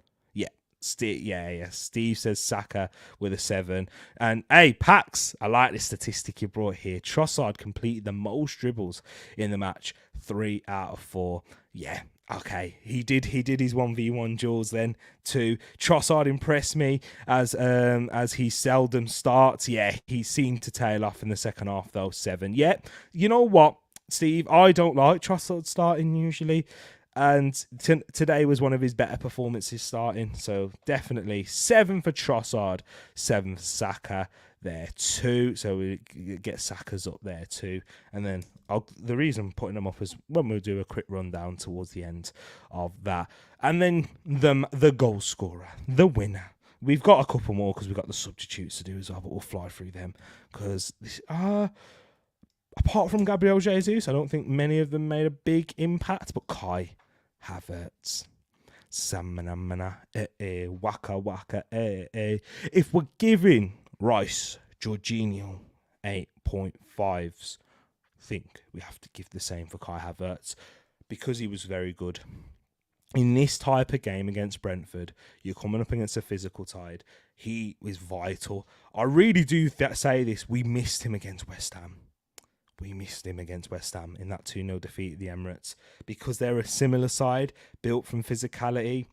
Steve says Saka with a 7. And hey, Pax, I like this statistic you brought here. Trossard completed the most dribbles in the match, 3 out of 4. Yeah. Okay, he did his 1v1 duels then too. Trossard impressed me as he seldom starts. Yeah, he seemed to tail off in the second half though, 7. Yeah, you know what, Steve? I don't like Trossard starting usually. And today was one of his better performances starting. So definitely 7 for Trossard, 7 for Saka there too. So we get Saka's up there too. And then the reason I'm putting them up is when we'll do a quick rundown towards the end of that. And then the goal scorer, the winner. We've got a couple more because we've got the substitutes to do as well, but we'll fly through them because apart from Gabriel Jesus, I don't think many of them made a big impact. But Kai Havertz, Samana, Waka Waka, If we're giving Rice, Jorginho 8.5s, I think we have to give the same for Kai Havertz because he was very good. In this type of game against Brentford, you're coming up against a physical side. He was vital. I really do say this. We missed him against West Ham. We missed him against West Ham in that 2-0 defeat at the Emirates because they're a similar side built from physicality,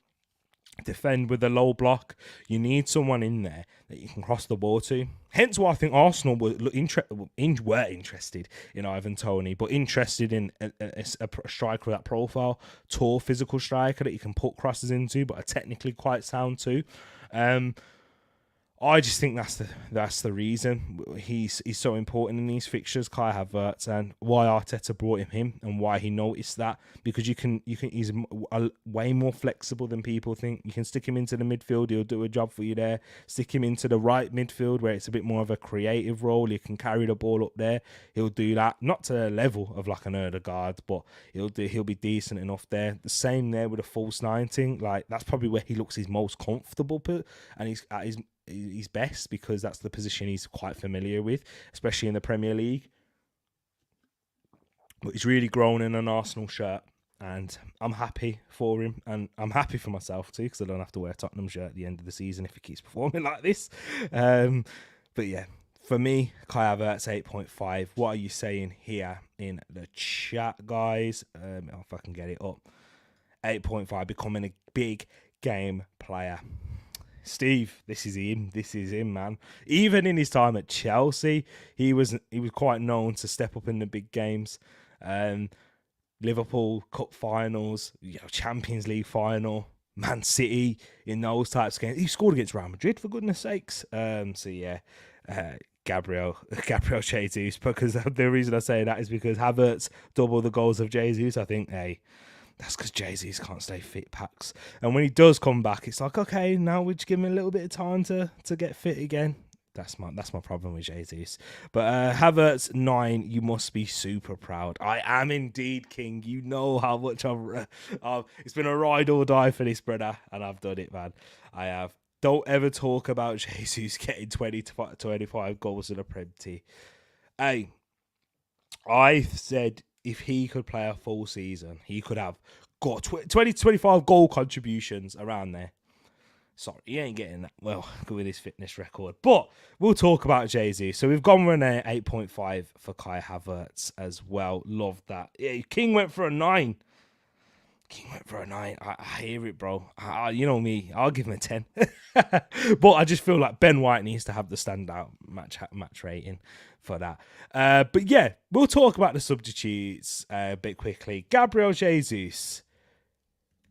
defend with a low block. You need someone in there that you can cross the ball to. Hence why I think Arsenal were interested in Ivan Toney, but interested in a striker of that profile, tall, physical striker that you can put crosses into, but are technically quite sound too. I just think that's the reason he's so important in these fixtures, Kai Havertz, and why Arteta brought him and why he noticed that, because he's way more flexible than people think. You can stick him into the midfield, he'll do a job for you there. Stick him into the right midfield where it's a bit more of a creative role. He can carry the ball up there. He'll do that, not to the level of like an Odegaard, but he'll be decent enough there. The same there with a false 19. Like that's probably where he looks his most comfortable, and he's at his best because that's the position he's quite familiar with, especially in the Premier League. But he's really grown in an Arsenal shirt, and I'm happy for him, and I'm happy for myself too because I don't have to wear a Tottenham shirt at the end of the season if he keeps performing like this. But yeah, for me, Kai Havertz 8.5. What are you saying here in the chat, guys? If I can get it up. 8.5, becoming a big game player. Steve, this is him, man. Even in his time at Chelsea, he was quite known to step up in the big games. Liverpool Cup finals, Champions League final, Man City, in those types of games. He scored against Real Madrid, for goodness sakes. Gabriel Jesus, because the reason I say that is because Havertz double the goals of Jesus. I think, that's because Jesus can't stay fit, Pax. And when he does come back, it's like, okay, now we just give him a little bit of time to get fit again. That's my problem with Jesus. But Havertz 9, you must be super proud. I am indeed, King. You know how much it's been a ride or die for this, brother, and I've done it, man. I have. Don't ever talk about Jesus getting 20 to 25 goals in a Prem T. Hey, I said if he could play a full season, he could have got 20 to 25 goal contributions around there. Sorry, he ain't getting that well with his fitness record. But we'll talk about Jay-Z. So we've gone with an 8.5 for Kai Havertz as well. Love that. Yeah, King went for a 9. King went for a 9. I hear it, bro. You know me. I'll give him a 10. But I just feel like Ben White needs to have the standout match rating for that. But yeah, we'll talk about the substitutes a bit quickly. Gabriel Jesus.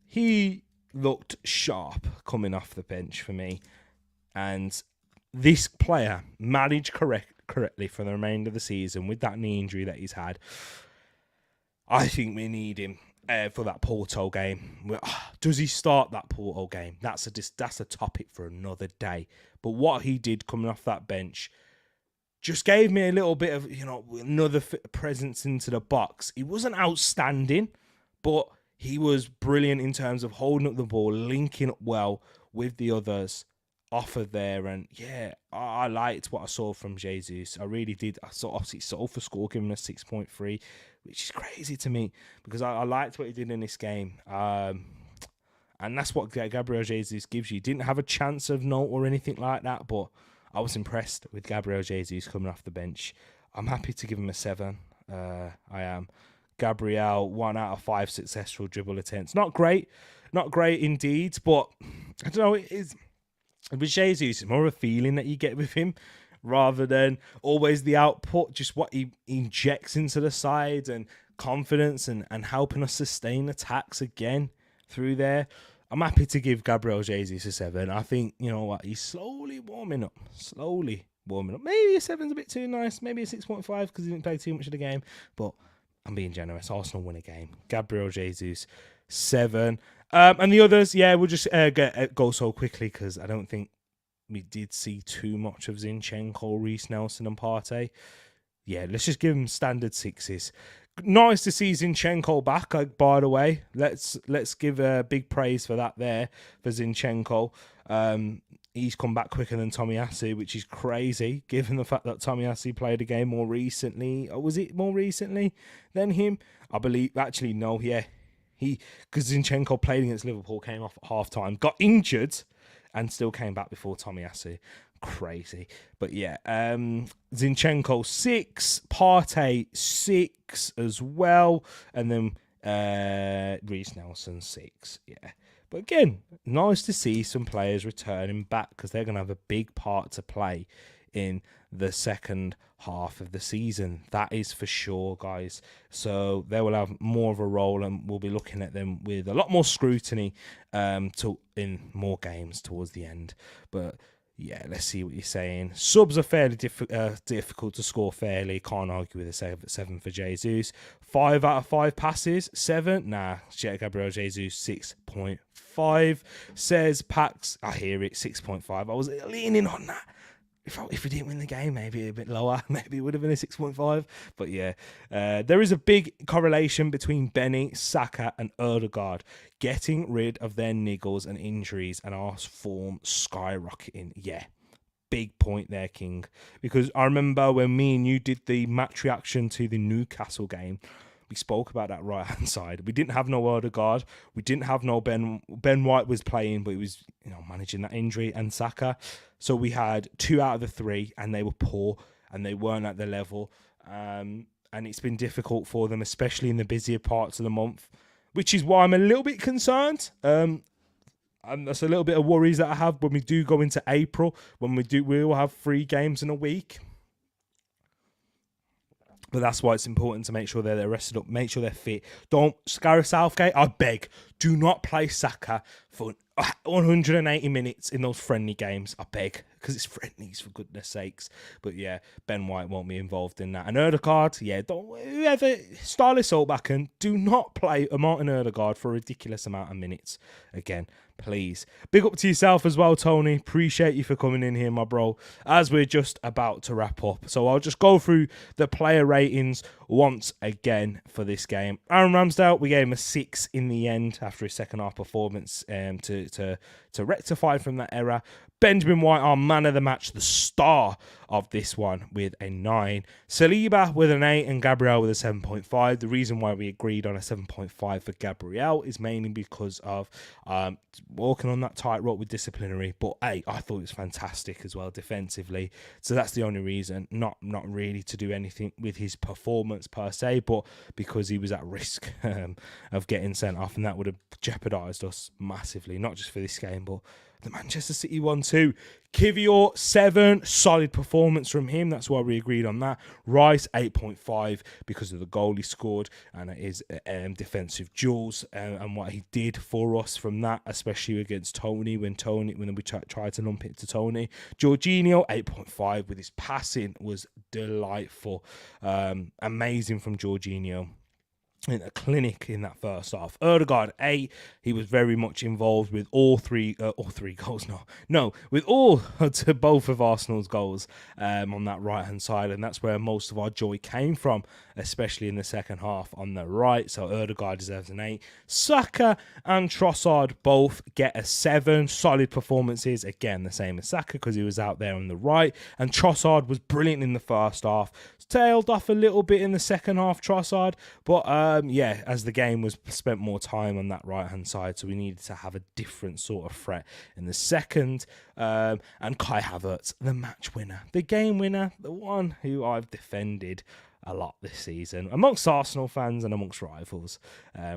He looked sharp coming off the bench for me. And this player managed correctly for the remainder of the season with that knee injury that he's had. I think we need him for that Porto game. Does he start that Porto game? That's a topic for another day. But what he did coming off that bench just gave me a little bit of, another presence into the box. He wasn't outstanding, but he was brilliant in terms of holding up the ball, linking up well with the others off of there. And yeah, I liked what I saw from Jesus. I really did. I saw obviously sold for score, giving him a 6.3, which is crazy to me because I liked what he did in this game. And that's what Gabriel Jesus gives you. He didn't have a chance of note or anything like that, but I was impressed with Gabriel Jesus coming off the bench. I'm happy to give him a 7. I am. Gabriel, 1 out of 5 successful dribble attempts. Not great indeed, but I don't know, with Jesus, it's more of a feeling that you get with him rather than always the output, just what he injects into the side and confidence and helping us sustain attacks again through there. I'm happy to give Gabriel Jesus a 7. I think, you know what, he's slowly warming up. Maybe a 7's a bit too nice. Maybe a 6.5 because he didn't play too much of the game. But I'm being generous. Arsenal win a game. Gabriel Jesus, 7. And the others, yeah, we'll just go so quickly because I don't think we did see too much of Zinchenko, Reece Nelson and Partey. Yeah, let's just give them standard 6s. Nice to see Zinchenko back, by the way. Let's give a big praise for that there for Zinchenko. He's come back quicker than Tomiyasu, which is crazy, given the fact that Tomiyasu played a game more recently. Or was it more recently than him? I believe, actually, no, yeah. Because Zinchenko played against Liverpool, came off at half-time, got injured, and still came back before Tomiyasu. Crazy. But yeah, Zinchenko 6, Partey 6 as well, and then Reece Nelson 6. Yeah. But again, nice to see some players returning back because they're going to have a big part to play in the second half of the season. That is for sure, guys. So they will have more of a role and we'll be looking at them with a lot more scrutiny in more games towards the end. But yeah, let's see what you're saying. Subs are fairly difficult to score fairly. Can't argue with a 7 for Jesus. 5 out of 5 passes. 7? Nah. Gabriel Jesus, 6.5. Says Pax. I hear it, 6.5. I was leaning on that. If we didn't win the game, maybe a bit lower. Maybe it would have been a 6.5. But yeah, there is a big correlation between Benny, Saka and Odegaard getting rid of their niggles and injuries and our form skyrocketing. Yeah, big point there, King. Because I remember when me and you did the match reaction to the Newcastle game, we spoke about that right-hand side. We didn't have no Odegaard. We didn't have no Ben. Ben White was playing, but he was managing that injury, and Saka. So we had 2 out of the 3, and they were poor, and they weren't at the level. And it's been difficult for them, especially in the busier parts of the month, which is why I'm a little bit concerned. And that's a little bit of worries that I have when we do go into April, we will have 3 games in a week. But that's why it's important to make sure they're rested up, make sure they're fit. Don't, Gareth Southgate, I beg, do not play Saka for 180 minutes in those friendly games. I beg, because it's friendlies, for goodness sakes. But yeah, Ben White won't be involved in that. And Odegaard, yeah, whoever, Starless Solbakken, do not play a Martin Odegaard for a ridiculous amount of minutes. Again, please. Big up to yourself as well, Tony. Appreciate you for coming in here, my bro, as we're just about to wrap up. So I'll just go through the player ratings once again for this game. Aaron Ramsdale, we gave him a 6 in the end after his second half performance to rectify from that error. Benjamin White, our man of the match, the star of this one, with a 9. Saliba with an 8 and Gabriel with a 7.5. The reason why we agreed on a 7.5 for Gabriel is mainly because of walking on that tightrope with disciplinary. But hey, I thought it was fantastic as well defensively. So that's the only reason. Not really to do anything with his performance per se, but because he was at risk of getting sent off, and that would have jeopardised us massively, not just for this game, but the Manchester City one too. Kivior, 7. Solid performance from him. That's why we agreed on that. Rice, 8.5 because of the goal he scored and his defensive duels and what he did for us from that, especially against Tony when we tried to lump it to Tony. Jorginho, 8.5 with his passing was delightful. Amazing from Jorginho. In a clinic in that first half. Odegaard, 8. He was very much involved with all three goals. With all to both of Arsenal's goals on that right hand side, and that's where most of our joy came from, especially in the second half on the right. So Odegaard deserves an 8. Saka and Trossard both get a 7. Solid performances, again the same as Saka because he was out there on the right, and Trossard was brilliant in the first half. Tailed off a little bit in the second half, Trossard, but as the game was spent more time on that right-hand side, so we needed to have a different sort of threat in the second. And Kai Havertz, the match winner, the game winner, the one who I've defended a lot this season amongst Arsenal fans and amongst rivals,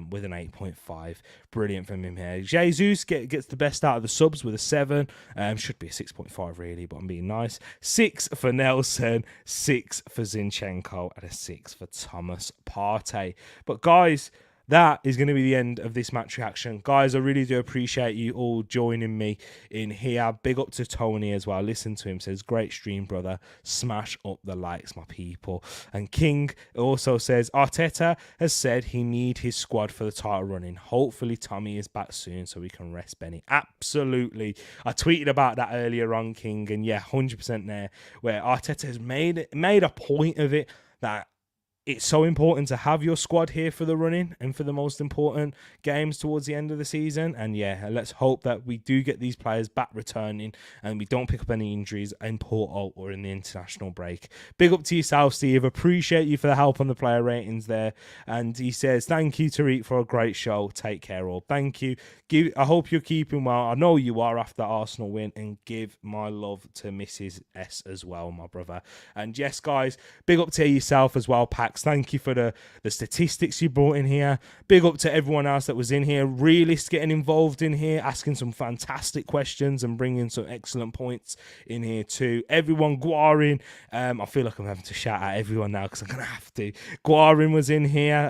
with an 8.5. Brilliant from him here. Jesus gets the best out of the subs with a 7. Should be a 6.5 really, but I'm being nice. 6 for Nelson, 6 for Zinchenko, and a 6 for Thomas Partey. But guys, that is going to be the end of this match reaction. Guys, I really do appreciate you all joining me in here. Big up to Tony as well. Listen to him. Says, great stream, brother. Smash up the likes, my people. And King also says, Arteta has said he need his squad for the title running. Hopefully Tommy is back soon so we can rest Benny. Absolutely. I tweeted about that earlier on, King. And yeah, 100% there. Where Arteta has made a point of it that it's so important to have your squad here for the running and for the most important games towards the end of the season. And yeah, let's hope that we do get these players back returning and we don't pick up any injuries in Porto or in the international break. Big up to yourself, Steve. Appreciate you for the help on the player ratings there. And he says, thank you, Tereak, for a great show. Take care all. Thank you. I hope you're keeping well. I know you are after Arsenal win. And give my love to Mrs. S as well, my brother. And yes, guys, big up to yourself as well, Pax. Thank you for the statistics you brought in here. Big up to everyone else that was in here. Realist getting involved in here, asking some fantastic questions and bringing some excellent points in here too. Everyone, Guarin. I feel like I'm having to shout out everyone now because I'm going to have to. Guarin was in here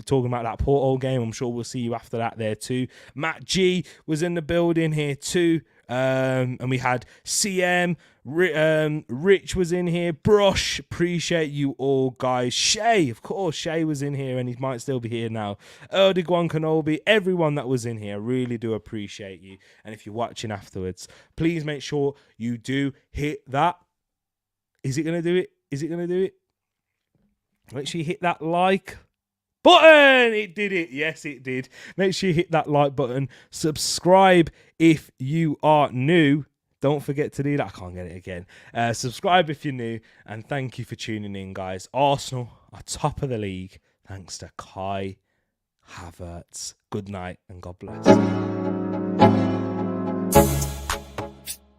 talking about that Porto game. I'm sure we'll see you after that there too. Matt G was in the building here too. And we had CM, Rich was in here, Brush, appreciate you all, guys. Shay, of course, Shay was in here and he might still be here now. Erdogan Kenobi, everyone that was in here, really do appreciate you. And if you're watching afterwards, please make sure you do hit that. Is it going to do it? Is it going to do it? Make sure you hit that like button. It did it. Yes, it did. Make sure you hit that like button. Subscribe if you are new. Don't forget to do that. I can't get it again. Subscribe if you're new. And thank you for tuning in, guys. Arsenal are top of the league thanks to Kai Havertz. Good night and God bless.